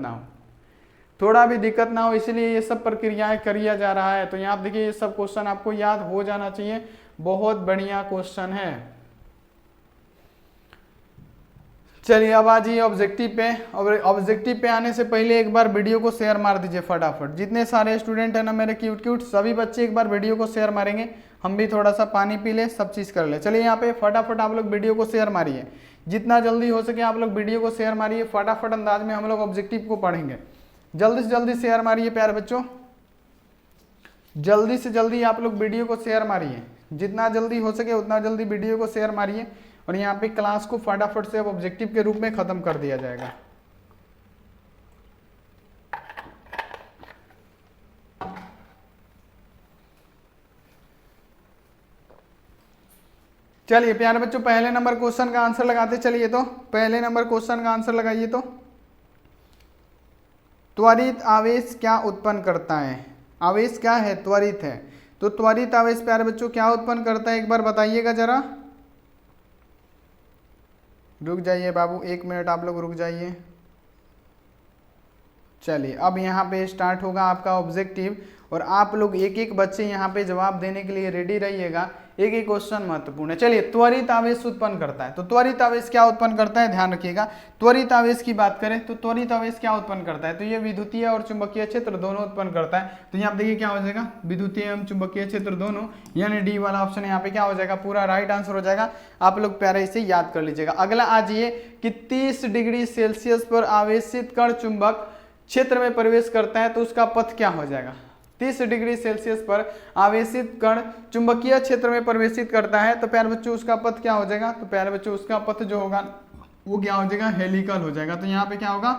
ना हो, इसलिए ये सब प्रक्रियाएं करिया जा रहा है। तो यहाँ देखिए ये सब क्वेश्चन आपको याद हो जाना चाहिए, बहुत बढ़िया क्वेश्चन है। चलिए अब आ जाइए ऑब्जेक्टिव पे। और ऑब्जेक्टिव पे आने से पहले एक बार वीडियो को शेयर मार दीजिए फटाफट। जितने सारे स्टूडेंट है ना मेरे क्यूट सभी बच्चे एक बार वीडियो को शेयर मारेंगे, हम भी थोड़ा सा पानी पी ले, सब चीज़ कर ले। चलिए यहाँ पे फटाफट आप लोग वीडियो को शेयर मारिए, जितना जल्दी हो सके आप लोग वीडियो को शेयर मारिए। फटाफट अंदाज में हम लोग ऑब्जेक्टिव को पढ़ेंगे, जल्दी से जल्दी शेयर मारिए प्यारे बच्चों, जल्दी से जल्दी आप लोग वीडियो को शेयर मारिए, जितना जल्दी हो सके उतना जल्दी वीडियो को शेयर मारिए। और यहाँ पे क्लास को फटाफट से अब ऑब्जेक्टिव के रूप में खत्म कर दिया जाएगा। चलिए प्यारे बच्चों पहले नंबर क्वेश्चन का आंसर लगाते चलिए। तो पहले नंबर क्वेश्चन का आंसर लगाइए। तो त्वरित आवेश क्या उत्पन्न करता है, आवेश क्या है, त्वरित है। तो त्वरित आवेश प्यारे बच्चों क्या उत्पन्न करता है, एक बार बताइएगा जरा। रुक जाइए बाबू, 1 मिनट आप लोग रुक जाइए। चलिए अब यहाँ पे स्टार्ट होगा आपका ऑब्जेक्टिव, और आप लोग एक एक बच्चे यहाँ पे जवाब देने के लिए रेडी रहिएगा। एक एक क्वेश्चन महत्वपूर्ण है। चलिए त्वरित आवेश उत्पन्न करता है, तो त्वरित आवेश क्या उत्पन्न करता है, ध्यान रखिएगा। त्वरित आवेश की बात करें तो त्वरित आवेश क्या उत्पन्न करता है, तो ये विद्युतीय और चुंबकीय क्षेत्र दोनों उत्पन्न करता है। तो यहाँ देखिए क्या हो जाएगा, विद्युतीय एवं चुंबकीय क्षेत्र दोनों, यानी डी वाला ऑप्शन यहाँ पे क्या हो जाएगा, पूरा राइट आंसर हो जाएगा। आप लोग प्यारे इसे याद कर लीजिएगा। अगला आ जाइए कि 30 डिग्री सेल्सियस पर आवेशित कण चुंबक क्षेत्र में प्रवेश करता है तो उसका पथ क्या हो जाएगा। 30 डिग्री सेल्सियस पर आवेशित कण चुंबकीय क्षेत्र में प्रवेशित करता है तो प्यारे बच्चों उसका पथ क्या हो जाएगा, तो प्यारे बच्चों उसका पथ जो होगा वो क्या हो जाएगा, हेलिकल हो जाएगा। तो यहाँ पे क्या होगा,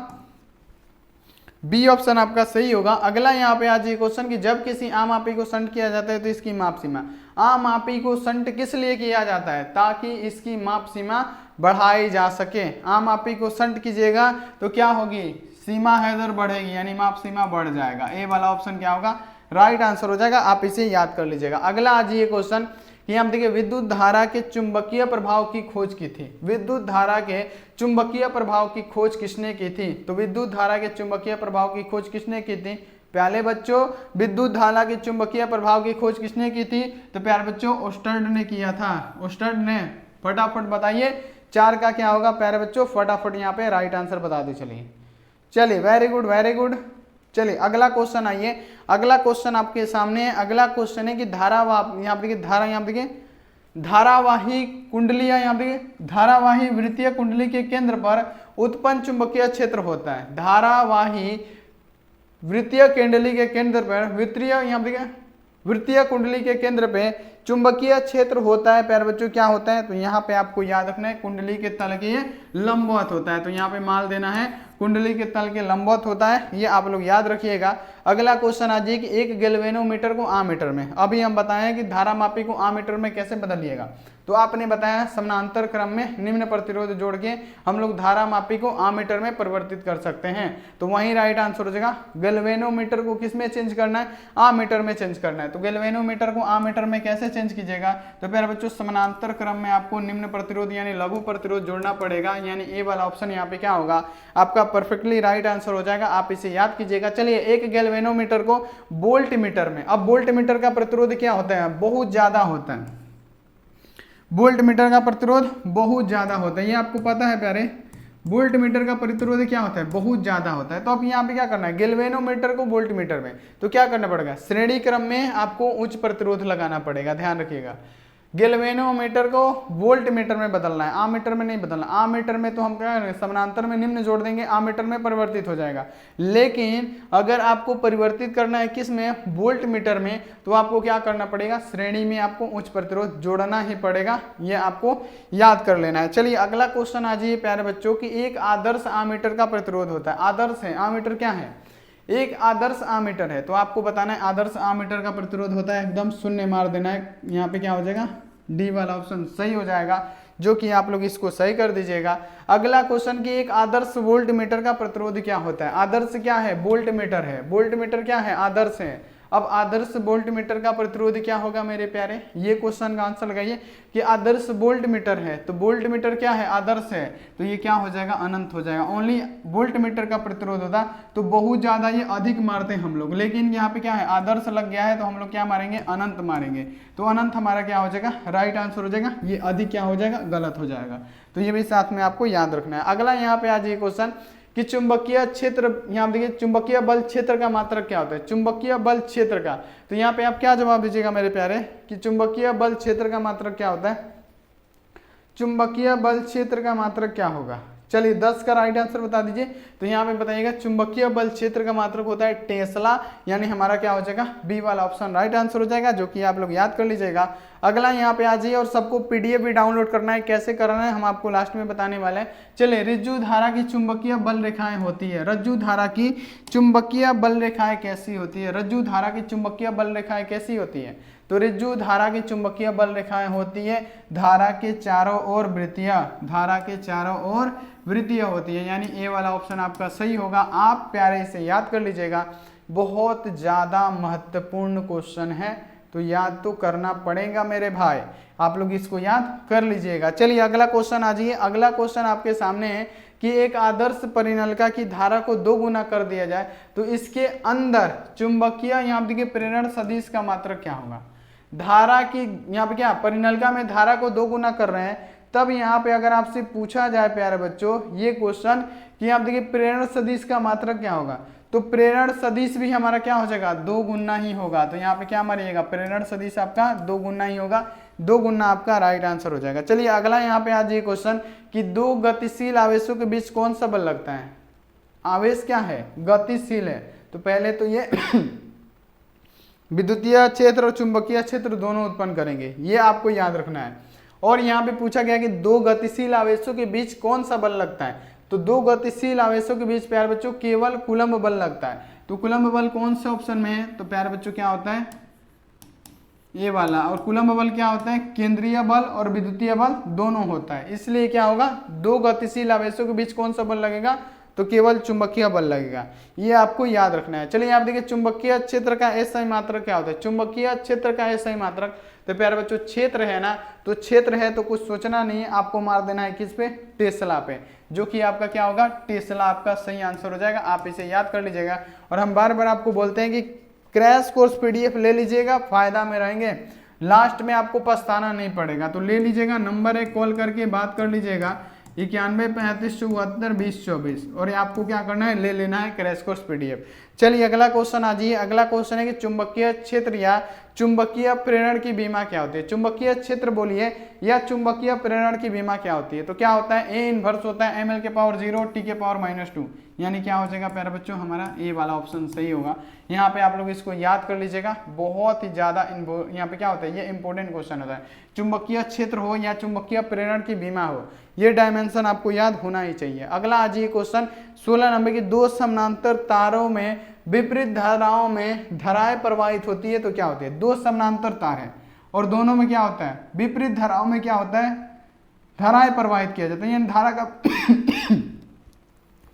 बी ऑप्शन आपका सही होगा। अगला यहाँ पे आ जाइए क्वेश्चन कि जब किसी आम आपी को शंट किया जाता है तो इसकी माप सीमा। अमापी को संट किस लिए किया जाता है? ताकि इसकी माप सीमा बढ़ाई जा सके। अमापी को संट कीजिएगा तो क्या होगी? सीमा हैदर बढ़ेगी, यानी माप सीमा बढ़ जाएगा। ए वाला ऑप्शन क्या होगा? राइट आंसर हो जाएगा। आप इसे याद कर लीजिएगा। अगला आज ये क्वेश्चन कि यहाँ देखिए विद्युत धारा के चुंबकीय प्रभाव की खोज की थी। विद्युत धारा के चुंबकीय प्रभाव की खोज किसने की थी? तो विद्युत धारा के चुंबकीय प्रभाव की खोज किसने की थी? प्यारे बच्चों, विद्युत धारा के चुंबकीय प्रभाव की खोज किसने की थी? तो प्यारे बच्चों ओस्टर्ड ने किया था। ओस्टर्ड ने। फटाफट बताइए 4 का क्या होगा प्यारे बच्चों? फटाफट यहाँ पे राइट आंसर बता दो। चलिए वेरी गुड वेरी गुड। चलिए अगला क्वेश्चन आइए। अगला क्वेश्चन आपके सामने है। अगला क्वेश्चन है कि यहाँ पे देखिए धारावाही कुंडलियां, यहाँ पे धारावाही वृत्तीय कुंडली के केंद्र पर उत्पन्न चुंबकीय क्षेत्र होता है। धारावाही वृत्तीय कुंडली के केंद्र पर वृत्तीय कुंडली के केंद्र पे चुंबकीय क्षेत्र होता है। प्यारे बच्चों क्या होता है? तो यहाँ पे आपको याद रखना है कुंडली के तल के ये लंबवत होता है। तो यहाँ पे मान देना है कुंडली के तल के लंबवत होता है, ये आप लोग याद रखिएगा। अगला क्वेश्चन आ जाइए कि एक गैल्वेनोमीटर को आमीटर में, अभी हम बताएं कि धारामापी को आमीटर में कैसे बदलिएगा। तो आपने बताया समानांतर क्रम में निम्न प्रतिरोध जोड़ के हम लोग धारामापी को आमीटर में परिवर्तित कर सकते हैं। तो वही राइट आंसर हो जाएगा। गैल्वेनोमीटर को किस में चेंज करना है? आमीटर में चेंज करना है। तो गैल्वेनोमीटर को आमीटर में कैसे चेंज कीजिएगा? तो प्यारे बच्चों समानांतर क्रम में आपको निम्न प्रतिरोध यानी लघु प्रतिरोध जोड़ना पड़ेगा, यानी ए वाला ऑप्शन यहाँ पे क्या होगा? आपका परफेक्टली राइट आंसर हो जाएगा। आप इसे याद कीजिएगा। चलिए एक गैल्वेनोमीटर को वोल्ट मीटर में, अब वोल्ट मीटर का प्रतिरोध क्या होता है? बहुत ज्यादा होता है। वोल्ट मीटर का प्रतिरोध बहुत ज्यादा होता है, ये आपको पता है प्यारे। वोल्ट मीटर का प्रतिरोध क्या होता है? बहुत ज्यादा होता है। तो अब यहाँ पे क्या करना है? गैल्वेनोमीटर को वोल्ट मीटर में तो क्या करना पड़ेगा? श्रेणी क्रम में आपको उच्च प्रतिरोध लगाना पड़ेगा, ध्यान रखिएगा। गैल्वेनोमीटर को वोल्ट मीटर में बदलना है, आमीटर में नहीं बदलना। आमीटर में तो हम क्या करेंगे? समानांतर में निम्न जोड़ देंगे, आमीटर में परिवर्तित हो जाएगा। लेकिन अगर आपको परिवर्तित करना है किस में? वोल्ट मीटर में, तो आपको क्या करना पड़ेगा? श्रेणी में आपको उच्च प्रतिरोध जोड़ना ही पड़ेगा, ये आपको याद कर लेना है। चलिए अगला क्वेश्चन आ जाइए प्यारे बच्चों की एक आदर्श आमीटर का प्रतिरोध होता है। आदर्श है, आमीटर क्या है? एक आदर्श आमीटर है। तो आपको बताना है आदर्श आमीटर का प्रतिरोध होता है, एकदम शून्य मार देना है। यहाँ पे क्या हो जाएगा? डी वाला ऑप्शन सही हो जाएगा, जो कि आप लोग इसको सही कर दीजिएगा। अगला क्वेश्चन कि एक आदर्श वोल्ट मीटर का प्रतिरोध क्या होता है? आदर्श क्या है? वोल्ट मीटर है। वोल्ट मीटर क्या है? आदर्श है। अब आदर्श वोल्ट मीटर का प्रतिरोध क्या होगा मेरे प्यारे? ये क्वेश्चन का आंसर लगाइए कि आदर्श वोल्ट मीटर है, तो वोल्ट मीटर क्या है? आदर्श है, तो ये क्या हो जाएगा? अनंत हो जाएगा। ओनली वोल्ट मीटर का प्रतिरोध होता तो बहुत ज्यादा ये अधिक मारते हम लोग, लेकिन यहाँ पे क्या है? आदर्श लग गया है तो हम लोग क्या मारेंगे? अनंत मारेंगे। तो अनंत हमारा क्या हो जाएगा? राइट आंसर हो जाएगा। ये अधिक क्या हो जाएगा? गलत हो जाएगा। तो ये भी साथ में आपको याद रखना है। अगला यहाँ पे आ जाइए क्वेश्चन कि चुंबकीय क्षेत्र, यहाँ देखिए चुंबकीय बल क्षेत्र का मात्रक क्या होता है? चुंबकीय बल क्षेत्र का, तो यहाँ पे आप क्या जवाब दीजिएगा मेरे प्यारे कि चुंबकीय बल क्षेत्र का मात्रक क्या होता है? चुंबकीय बल क्षेत्र का मात्रक क्या होगा? चलिए 10 का राइट आंसर बता दीजिए। तो यहाँ पे बताइएगा चुंबकीय बल क्षेत्र का मात्रक होता है टेस्ला, यानी हमारा क्या हो जाएगा? बी वाला ऑप्शन राइट आंसर हो जाएगा, जो कि आप लोग याद कर लीजिएगा। अगला यहाँ पे आ जाइए और सबको पीडीएफ भी डाउनलोड करना है, कैसे करना है हम आपको लास्ट में बताने वाले हैं। चलिए रज्जु धारा की चुंबकीय बल रेखाएं होती है। रज्जु धारा की चुंबकीय बल रेखाएं कैसी होती है? रज्जु धारा की चुंबकीय बल रेखाएं कैसी होती है? तो रज्जु धारा की चुंबकीय बल रेखाएं होती है धारा के चारों ओर वृत्तीय, धारा के चारों ओर वृत्तीय होती है, यानी ए वाला ऑप्शन आपका सही होगा। आप प्यारे इसे याद कर लीजिएगा, बहुत ज्यादा महत्वपूर्ण क्वेश्चन है, तो याद तो करना पड़ेगा मेरे भाई, आप लोग इसको याद कर लीजिएगा। चलिए अगला क्वेश्चन आ जाइए। अगला क्वेश्चन आपके सामने है कि एक आदर्श परिनलिका की धारा को 2 गुना कर दिया जाए तो इसके अंदर चुंबकीय यहाँ देखिए प्रेरण सदिश का मात्रक क्या होगा? धारा की यहाँ पे क्या परिनलिका में धारा को 2 गुना कर रहे हैं, तब यहाँ पे अगर आपसे पूछा जाए प्यारे बच्चों ये क्वेश्चन कि आप देखिए प्रेरण सदिश का मात्रक क्या होगा, तो प्रेरण सदिश भी हमारा क्या हो जाएगा? 2 गुना ही होगा। तो यहाँ पे क्या मारिएगा? प्रेरण सदिश आपका 2 गुना ही होगा, 2 गुना आपका राइट आंसर हो जाएगा। चलिए अगला यहाँ पे आज ये क्वेश्चन कि 2 गतिशील आवेशों के बीच कौन सा बल लगता है? आवेश क्या है? गतिशील है। तो पहले तो ये विद्युतीय क्षेत्र और चुंबकीय क्षेत्र दोनों उत्पन्न करेंगे, ये आपको याद रखना है। और यहाँ पे पूछा गया कि 2 गतिशील आवेशों के बीच कौन सा बल लगता है? तो 2 गतिशील आवेशों के बीच प्यारे बच्चों केवल कूलम्ब बल लगता है। तो कूलम्ब बल कौन से ऑप्शन में है? तो प्यारे बच्चों क्या होता है? ये वाला। और कूलम्ब बल क्या होता है, केंद्रीय बल और विद्युतीय बल दोनों होता है। इसलिए क्या होगा, दो गतिशील आवेशों के बीच कौन सा बल लगेगा, तो केवल चुंबकीय बल लगेगा। ये आपको याद रखना है। चलिए आप देखिए चुंबकीय क्षेत्र का एसआई मात्रक क्या होता है, चुंबकीय क्षेत्र का एसआई मात्रक, तो प्यारे बच्चों क्षेत्र है ना, तो क्षेत्र है तो कुछ सोचना नहीं है, आपको मार देना है किस पे, टेस्ला पे, जो कि आपका क्या होगा, टेस्ला आपका सही आंसर हो जाएगा। आप इसे याद कर लीजिएगा। और हम बार बार आपको बोलते हैं कि क्रैश कोर्स पीडीएफ ले लीजिएगा, फायदा में रहेंगे, लास्ट में आपको पछताना नहीं पड़ेगा। तो ले लीजिएगा, नंबर 1 कॉल करके बात कर लीजिएगा 91 35 74 20 24, और आपको क्या करना है, ले लेना है क्रैश कोर्स पीडीएफ। चलिए अगला क्वेश्चन आ जाइए। अगला क्वेश्चन है कि चुंबकीय क्षेत्र या चुंबकीय प्रेरण की बीमा क्या होती है। चुंबकीय क्षेत्र बोलिए या चुंबकीय प्रेरण की बीमा क्या होती है, तो क्या होता है, ए इनवर्स होता है ml के पावर 0 t के पावर -2, यानी क्या हो जाएगा प्यारे बच्चों, हमारा ए वाला ऑप्शन सही होगा। यहाँ पे आप लोग इसको याद कर लीजिएगा, बहुत ही ज्यादा यहाँ पे क्या होता है, ये इंपॉर्टेंट क्वेश्चन होता है। चुंबकीय क्षेत्र हो या चुंबकीय प्रेरण की बीमा हो, ये डायमेंशन आपको याद होना ही चाहिए। अगला आज ये क्वेश्चन 16 नंबर की, दो समानांतर तारों में विपरीत धाराओं में धाराएं प्रवाहित होती है तो क्या होती है। दो समानांतर तार है और दोनों में क्या होता है, विपरीत धाराओं में क्या होता है, धाराएं प्रवाहित किया जाता है, यानी धारा का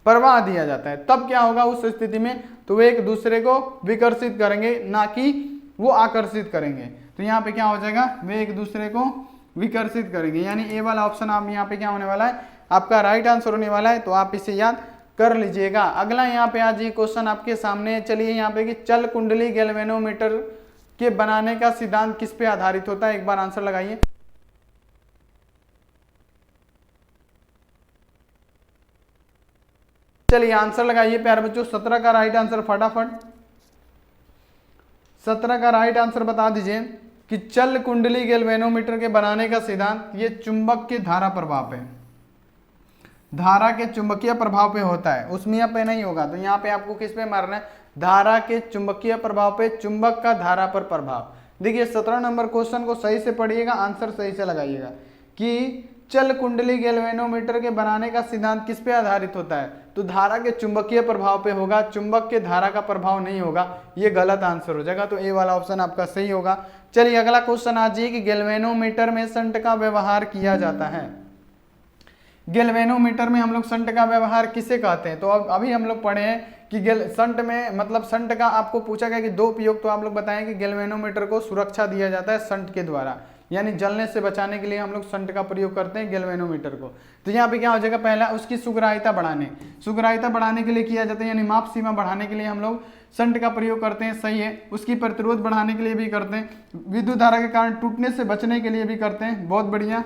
प्रवाह दिया जाता है। तब क्या होगा उस स्थिति में, तो वे एक दूसरे को विकर्षित करेंगे, ना कि वो आकर्षित करेंगे। तो यहाँ पे क्या हो जाएगा, वे एक दूसरे को विकर्षित करेंगे, यानी ए वाला ऑप्शन आप यहाँ पे क्या होने वाला है, आपका राइट आंसर होने वाला है। तो आप इसे याद कर लीजिएगा। अगला यहाँ पे आज ये क्वेश्चन आपके सामने है। चलिए यहाँ पे कि चल कुंडली गैल्वेनोमीटर के बनाने का सिद्धांत किस पे आधारित होता है, एक बार आंसर लगाइए। चलिए आंसर लगाइए प्यारे बच्चों, 17 का राइट आंसर फटाफट, 17 का राइट आंसर बता दीजिए कि चल कुंडली गैल्वेनोमीटर के बनाने का सिद्धांत ये चुंबक के धारा प्रभाव पे, धारा के चुंबकीय प्रभाव पे होता है, उसमें पे नहीं होगा। तो यहाँ पे आपको किस पे मारना है, धारा के चुंबकीय प्रभाव पे, चुंबक का धारा पर प्रभाव। देखिए 17 नंबर क्वेश्चन को सही से पढ़िएगा, आंसर सही से लगाइएगा कि चल कुंडली गैल्वेनोमीटर के बनाने का सिद्धांत किस पे आधारित होता है, तो धारा के चुंबकीय प्रभाव पे होगा, चुंबक के धारा का प्रभाव नहीं होगा। ये गलत आंसर हो जाएगा, तो ए वाला ऑप्शन आपका सही होगा। चलिए अगला क्वेश्चन आ जाइए कि गैल्वेनोमीटर में शंट का व्यवहार किया जाता है। गैल्वेनोमीटर में हम लोग शंट का व्यवहार किसे कहते हैं, तो अभी हम लोग पढ़े हैं कि शंट में मतलब शंट का आपको पूछा गया कि दो उपयोग, तो आप लोग बताएं कि गैल्वेनोमीटर को सुरक्षा दिया जाता है शंट के द्वारा, यानी जलने से बचाने के लिए हम लोग शंट का प्रयोग करते हैं गैल्वेनोमीटर को। तो यहाँ पे क्या हो जाएगा, पहला उसकी सुग्राह्यता बढ़ाने के लिए किया जाता है, यानी माप सीमा बढ़ाने के लिए हम लोग शंट का प्रयोग करते हैं, सही है। उसकी प्रतिरोध बढ़ाने के लिए भी करते हैं, विद्युत धारा के कारण टूटने से बचने के लिए भी करते हैं, बहुत बढ़िया।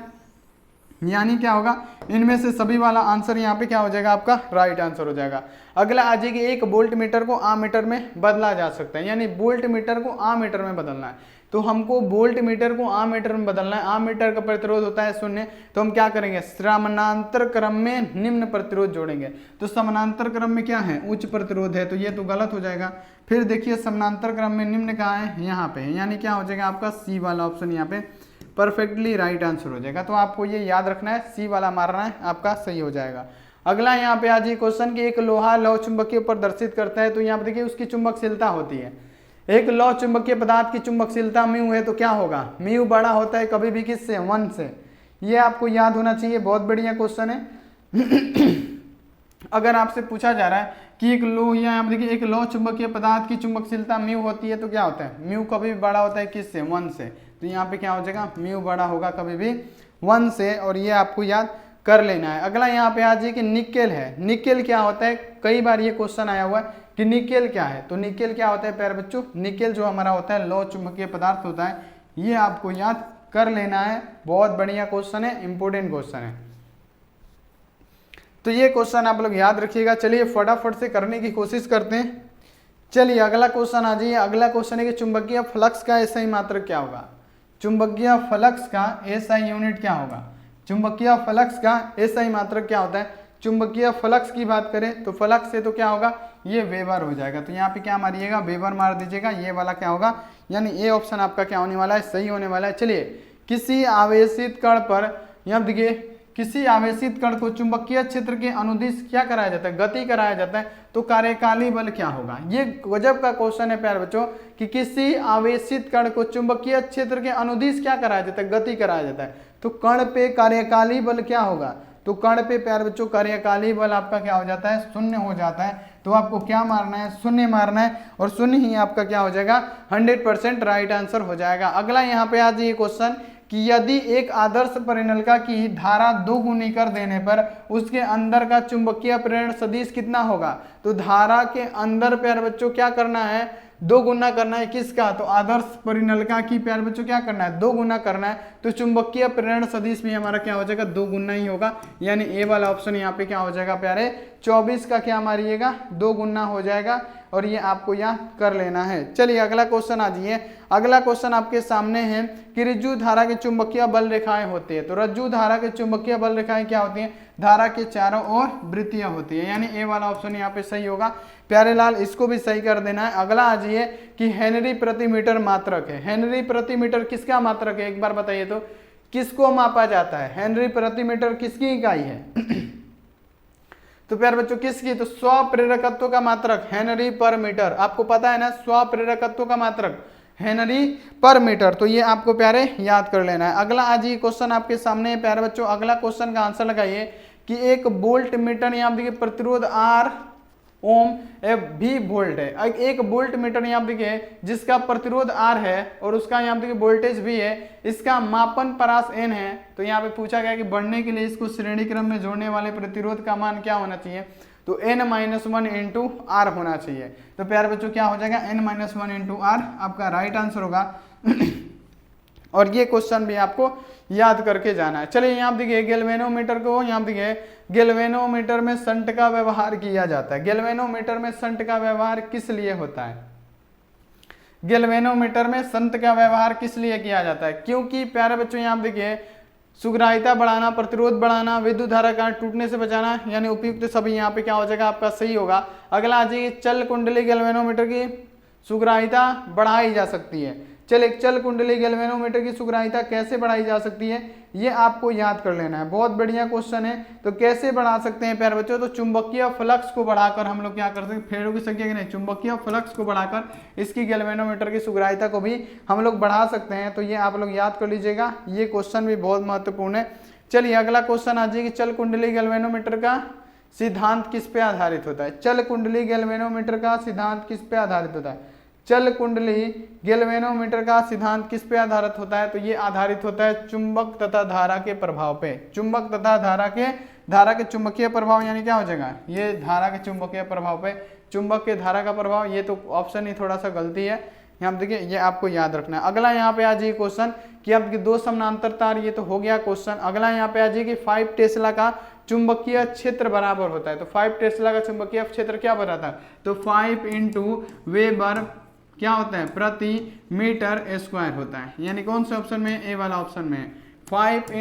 यानी क्या होगा, इनमें से सभी वाला आंसर यहाँ पे क्या हो जाएगा, आपका राइट आंसर हो जाएगा। अगला आ जाएगी, एक वोल्ट मीटर को आमीटर में बदला जा सकता है, यानी वोल्ट मीटर को आमीटर में बदलना है। तो हमको वोल्ट मीटर को आमीटर में बदलना है, आमीटर का प्रतिरोध होता है 0, तो हम क्या करेंगे, समानांतर क्रम में निम्न प्रतिरोध जोड़ेंगे। तो समानांतर क्रम में क्या है, उच्च प्रतिरोध है, तो ये तो गलत हो जाएगा। फिर देखिए समानांतर क्रम में निम्न कहाँ है, यहाँ पे है, यानी क्या हो जाएगा आपका सी वाला ऑप्शन यहाँ पे परफेक्टली राइट आंसर हो जाएगा। तो आपको ये याद रखना है, सी वाला मारना है, आपका सही हो जाएगा। अगला यहाँ पे आज ये क्वेश्चन कि एक लोहा लौह चुंबकीय प्रदर्शित करता है, तो यहाँ पे देखिए उसकी चुंबकशीलता होती है। एक लौह चुंबकीय पदार्थ की चुंबकशीलता म्यू है, तो क्या होगा, म्यू बड़ा होता है कभी भी किससे, 1 से। ये आपको याद होना चाहिए, बहुत बढ़िया क्वेश्चन है। अगर आपसे पूछा जा रहा है कि एक लोह, यहाँ पे देखिए एक लौह चुंबकीय पदार्थ की चुंबकशीलता म्यू होती है, तो क्या होता है, म्यू कभी भी बड़ा होता है किससे, 1 से। तो यहाँ पे क्या हो जाएगा, म्यू बड़ा होगा कभी भी 1 से, और ये आपको याद कर लेना है। अगला यहाँ पे आ जाए कि निकेल है। निकेल क्या होता है, कई बार ये क्वेश्चन आया हुआ है कि निकेल क्या है, तो निकेल क्या होता है प्यारे बच्चों, निकेल जो हमारा होता है लौह चुंबकीय पदार्थ होता है, ये आपको याद कर लेना है। बहुत बढ़िया क्वेश्चन है, इंपॉर्टेंट क्वेश्चन है, तो ये क्वेश्चन आप लोग याद रखिएगा। चलिए फटाफट से करने की कोशिश करते हैं। चलिए अगला क्वेश्चन आ जाइए। अगला क्वेश्चन है कि चुंबकीय फ्लक्स का एसआई मात्रक क्या होगा। चुंबकीय फ्लक्स का एसआई यूनिट क्या होगा, चुंबकीय फ्लक्स का एसआई मात्रक क्या होता है। चुंबकीय फ्लक्स की बात करें तो फ्लक्स से तो क्या होगा, ये वेबर हो जाएगा। तो यहाँ पे क्या मारिएगा, वेबर मार दीजिएगा, ये वाला क्या होगा, यानी ए ऑप्शन आपका क्या होने वाला है, सही होने वाला है। चलिए किसी आवेशित कण पर, यहाँ देखिए किसी आवेशित कण को चुंबकीय क्षेत्र के अनुदिश क्या कराया जाता है, गति कराया जाता है, तो कार्यकाली बल क्या होगा। ये गजब का क्वेश्चन है प्यारे बच्चों कि किसी आवेशित कण को चुंबकीय क्षेत्र के अनुदिश क्या कराया जाता है, गति कराया जाता है, तो कण पे कार्यकाली बल क्या होगा, तो कण पे प्यारे बच्चों कार्यकाली बल आपका क्या हो जाता है, शून्य हो जाता है। तो आपको क्या मारना है, शून्य मारना है, और शून्य ही आपका क्या हो जाएगा, 100% राइट आंसर हो जाएगा। अगला यहाँ पे आज ये क्वेश्चन कि यदि एक आदर्श परिनलिका की धारा 2 गुनी कर देने पर उसके अंदर का चुंबकीय प्रेरण सदिश कितना होगा, तो धारा के अंदर प्यारे बच्चों क्या करना है, 2 गुना करना है किसका, तो आदर्श परिनलिका की प्यारे बच्चों क्या करना है, 2 गुना करना है, तो चुंबकीय प्रेरण सदिश भी हमारा क्या हो जाएगा, 2 गुना ही होगा, यानी ए वाला ऑप्शन यहाँ पे क्या हो जाएगा प्यारे, 24 का क्या मारिएगा, 2 गुना हो जाएगा, और ये आपको याद कर लेना है। चलिए अगला क्वेश्चन आ जाइए। अगला क्वेश्चन आपके सामने है कि रज्जु धारा के चुंबकीय बल रेखाएं होती है, तो रज्जु धारा के चुंबकीय बल रेखाएं क्या होती हैं, धारा के चारों ओर वृत्तियां होती है, यानी ए वाला ऑप्शन यहाँ पे सही होगा। प्यारे लाल इसको भी सही कर देना है। अगला आ जाइए कि हेनरी प्रति मीटर मात्रक है। हेनरी प्रति मीटर किसका मात्रक है, एक बार बताइए तो, किसको मापा जाता है, हेनरी प्रति मीटर किसकी इकाई है तो प्यारे बच्चों किसकी, तो स्वप्रेरकत्व का मात्रक हेनरी पर मीटर, आपको पता है ना, स्वप्रेरकत्व का मात्रक हेनरी पर मीटर, तो ये आपको प्यारे याद कर लेना है। अगला आज ये क्वेश्चन आपके सामने है प्यारे बच्चों। अगला क्वेश्चन का आंसर लगाइए कि एक वोल्ट मीटर यहाँ देखिए प्रतिरोध R ओम भी वोल्ट है, एक वोल्ट मीटर यहाँ देखिए जिसका प्रतिरोध R है और उसका यहाँ देखिए वोल्टेज भी है, इसका मापन परास N है, तो यहाँ पे पूछा गया कि बढ़ने के लिए इसको श्रेणी क्रम में जोड़ने वाले प्रतिरोध का मान क्या होना चाहिए, तो n-1 इंटू R होना चाहिए। तो प्यारे बच्चों क्या हो जाएगा, n-1 इंटू R आपका राइट आंसर होगा और ये क्वेश्चन भी आपको याद करके जाना है। चलिए यहाँ देखिए गैल्वेनोमीटर को, यहाँ देखिए गैल्वेनोमीटर में शंट का व्यवहार किया जाता है। गैल्वेनोमीटर में शंट का व्यवहार किस लिए होता है, गैल्वेनोमीटर में शंट का व्यवहार किस लिए किया जाता है, क्योंकि प्यारे बच्चों यहाँ देखिए सुग्राहिता बढ़ाना, प्रतिरोध बढ़ाना, विद्युत धारा का टूटने से बचाना, यानी उपयुक्त सभी यहाँ पे क्या हो जाएगा आपका सही होगा। अगला आ जाइए चल कुंडली गैल्वेनोमीटर की सुग्राहिता बढ़ाई जा सकती है। चलिए चल कुंडली गैल्वेनोमीटर की सुग्राहिता कैसे बढ़ाई जा सकती है, ये आपको याद कर लेना है, बहुत बढ़िया क्वेश्चन है। तो कैसे बढ़ा सकते हैं प्यारे बच्चों, तो चुंबकीय फ्लक्स को बढ़ाकर हम लोग क्या कर सकते हैं, फेरों की संख्या की नहीं, चुंबकीय फ्लक्स को बढ़ाकर इसकी गैल्वेनोमीटर की सुग्राहिता को भी हम लोग बढ़ा सकते हैं। तो ये आप लोग याद कर लीजिएगा, ये क्वेश्चन भी बहुत महत्वपूर्ण है। चलिए अगला क्वेश्चन आ जाइए कि चल कुंडली गैल्वेनोमीटर का सिद्धांत किस पे आधारित होता है। चल कुंडली गैल्वेनोमीटर का सिद्धांत किस पे आधारित होता है, चल कुंडली गैल्वेनोमीटर का सिद्धांत किस पे आधारित होता है, तो ये आधारित होता है चुंबक तथा धारा के प्रभाव पे। चुंबक तथा धारा के चुंबकीय प्रभाव, यानी क्या हो जाएगा, ये धारा के चुंबकीय प्रभाव पे, चुंबक के धारा का प्रभाव, ये तो ऑप्शन ही थोड़ा सा गलती है, यहाँ देखिए ये आपको याद रखना है। अगला यहाँ पे आ जाइए क्वेश्चन कि आप 2 समानांतर तार, ये तो हो गया क्वेश्चन। अगला यहाँ पे आ जाइए कि 5 टेस्ला का चुंबकीय क्षेत्र बराबर होता है, तो 5 टेस्ला का चुंबकीय क्षेत्र क्या बनाता है, तो 5 इंटू वेबर क्या होता है प्रति मीटर स्क्वायर होता है, यानी कौन से ऑप्शन में, ए वाला ऑप्शन में। 5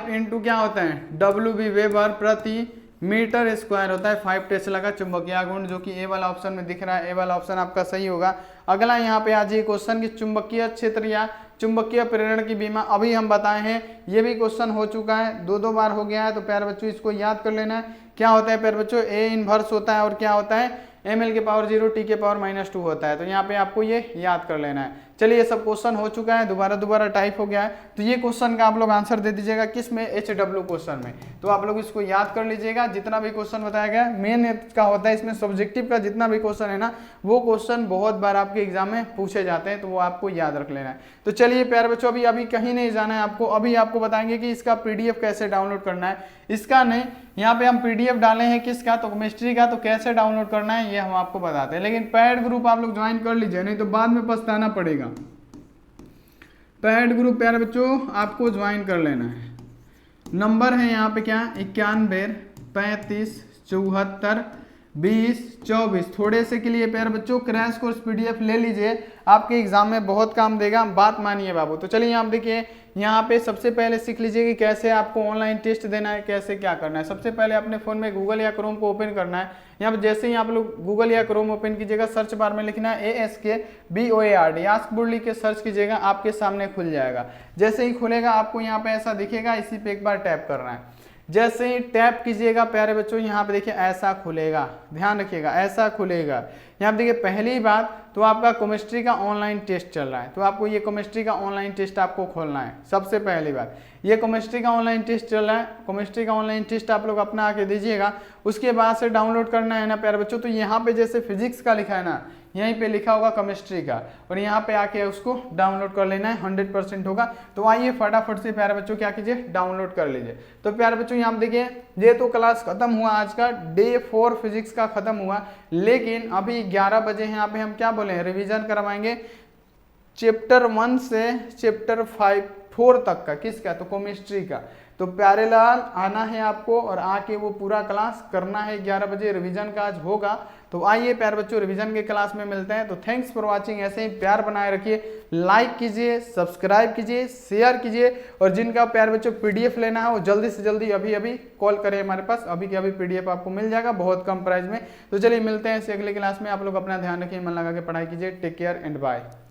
इंटू क्या होता है WB वेबर प्रति मीटर स्क्वायर होता है 5 टेस्ला का चुंबकीय गुण, जो कि ए वाला ऑप्शन में दिख रहा है, ए वाला ऑप्शन आपका सही होगा। अगला यहाँ पे आ जाइए क्वेश्चन की चुंबकीय क्षेत्र या चुंबकीय प्रेरण की विमा, अभी हम बताए हैं, ये भी क्वेश्चन हो चुका है, 2 बार हो गया है, तो प्यारे बच्चों इसको याद कर लेना है। क्या होता है प्यारे बच्चों, ए इनवर्स होता है और क्या होता है ml के पावर 0 t के पावर -2 होता है, तो यहाँ पे आपको ये याद कर लेना है। चलिए ये सब क्वेश्चन हो चुका है, दोबारा टाइप हो गया है, तो ये क्वेश्चन का आप लोग आंसर दे दीजिएगा किस में, HW क्वेश्चन में। तो आप लोग इसको याद कर लीजिएगा, जितना भी क्वेश्चन बताया गया मेन का होता है, इसमें सब्जेक्टिव का जितना भी क्वेश्चन है ना, वो क्वेश्चन बहुत बार आपके एग्जाम में पूछे जाते हैं, तो वो आपको याद रख लेना है। तो चलिए प्यारे बच्चों अभी कहीं नहीं जाना है आपको, अभी आपको बताएंगे कि इसका PDF कैसे डाउनलोड करना है। इसका नहीं, यहाँ पे हम PDF डाले हैं किसका, तो केमिस्ट्री का, तो कैसे डाउनलोड करना है ये हम आपको बताते हैं। लेकिन पैड ग्रुप आप लोग ज्वाइन कर लीजिए, नहीं तो बाद में पछताना पड़ेगा। पैड ग्रुप प्यारे बच्चों आपको ज्वाइन कर लेना है। नंबर है यहाँ पे क्या 91 35 74 20, 24 थोड़े से के लिए प्यारे बच्चों क्रैश कोर्स पीडीएफ ले लीजिए, आपके एग्जाम में बहुत काम देगा, बात मानिए बाबू। तो चलिए यहाँ देखिए, यहाँ पे सबसे पहले सीख लीजिए कि कैसे आपको ऑनलाइन टेस्ट देना है, कैसे क्या करना है। सबसे पहले अपने फोन में गूगल या क्रोम को ओपन करना है। यहाँ पे जैसे ही आप लोग गूगल या क्रोम ओपन कीजिएगा, सर्च बार में लिखना है ASKBOARD, आस्क बोर्ड लिख के सर्च कीजिएगा, आपके सामने खुल जाएगा। जैसे ही खुलेगा आपको यहाँ पे ऐसा दिखेगा, इसी पे एक बार टैप करना है। जैसे ही टैप कीजिएगा प्यारे बच्चों, यहाँ पे देखिए ऐसा खुलेगा, ध्यान रखिएगा ऐसा खुलेगा। यहाँ पे देखिए पहली बात तो आपका केमिस्ट्री का ऑनलाइन टेस्ट चल रहा है, तो आपको ये केमिस्ट्री का ऑनलाइन टेस्ट आपको खोलना है। सबसे पहली बात ये केमिस्ट्री का ऑनलाइन टेस्ट चल रहा है, केमिस्ट्री का ऑनलाइन टेस्ट आप लोग अपना आके दीजिएगा। उसके बाद से डाउनलोड करना है ना प्यारे बच्चों, तो यहाँ पे जैसे फिजिक्स का लिखा है ना, यहीं पे लिखा होगा केमिस्ट्री का, और यहाँ पे आके उसको डाउनलोड कर लेना है, 100% होगा। तो आइए फटाफट से प्यारे बच्चों क्या कीजिए, डाउनलोड कर लीजिए। तो प्यारे बच्चों यहाँ देखिए, ये तो क्लास खत्म हुआ, आज का डे 4 फिजिक्स का खत्म हुआ, लेकिन अभी 11 बजे यहाँ पे हम क्या बोले, रिवीजन करवाएंगे चैप्टर 1 से चैप्टर 4 तक का। किसका, तो केमिस्ट्री का। तो प्यारे लाल आना है आपको और आके वो पूरा क्लास करना है। 11 बजे रिवीजन का आज होगा। तो आइए प्यारे बच्चों रिवीजन के क्लास में मिलते हैं। तो थैंक्स फॉर वाचिंग, ऐसे ही प्यार बनाए रखिए, लाइक कीजिए, सब्सक्राइब कीजिए, शेयर कीजिए, और जिनका प्यारे बच्चों पीडीएफ लेना है वो जल्दी से जल्दी अभी कॉल करें हमारे पास, अभी के अभी पीडीएफ आपको मिल जाएगा बहुत कम प्राइस में। तो चलिए मिलते हैं इस अगले क्लास में। आप लोग अपना ध्यान रखिए, मन लगा के पढ़ाई कीजिए। Take care and bye.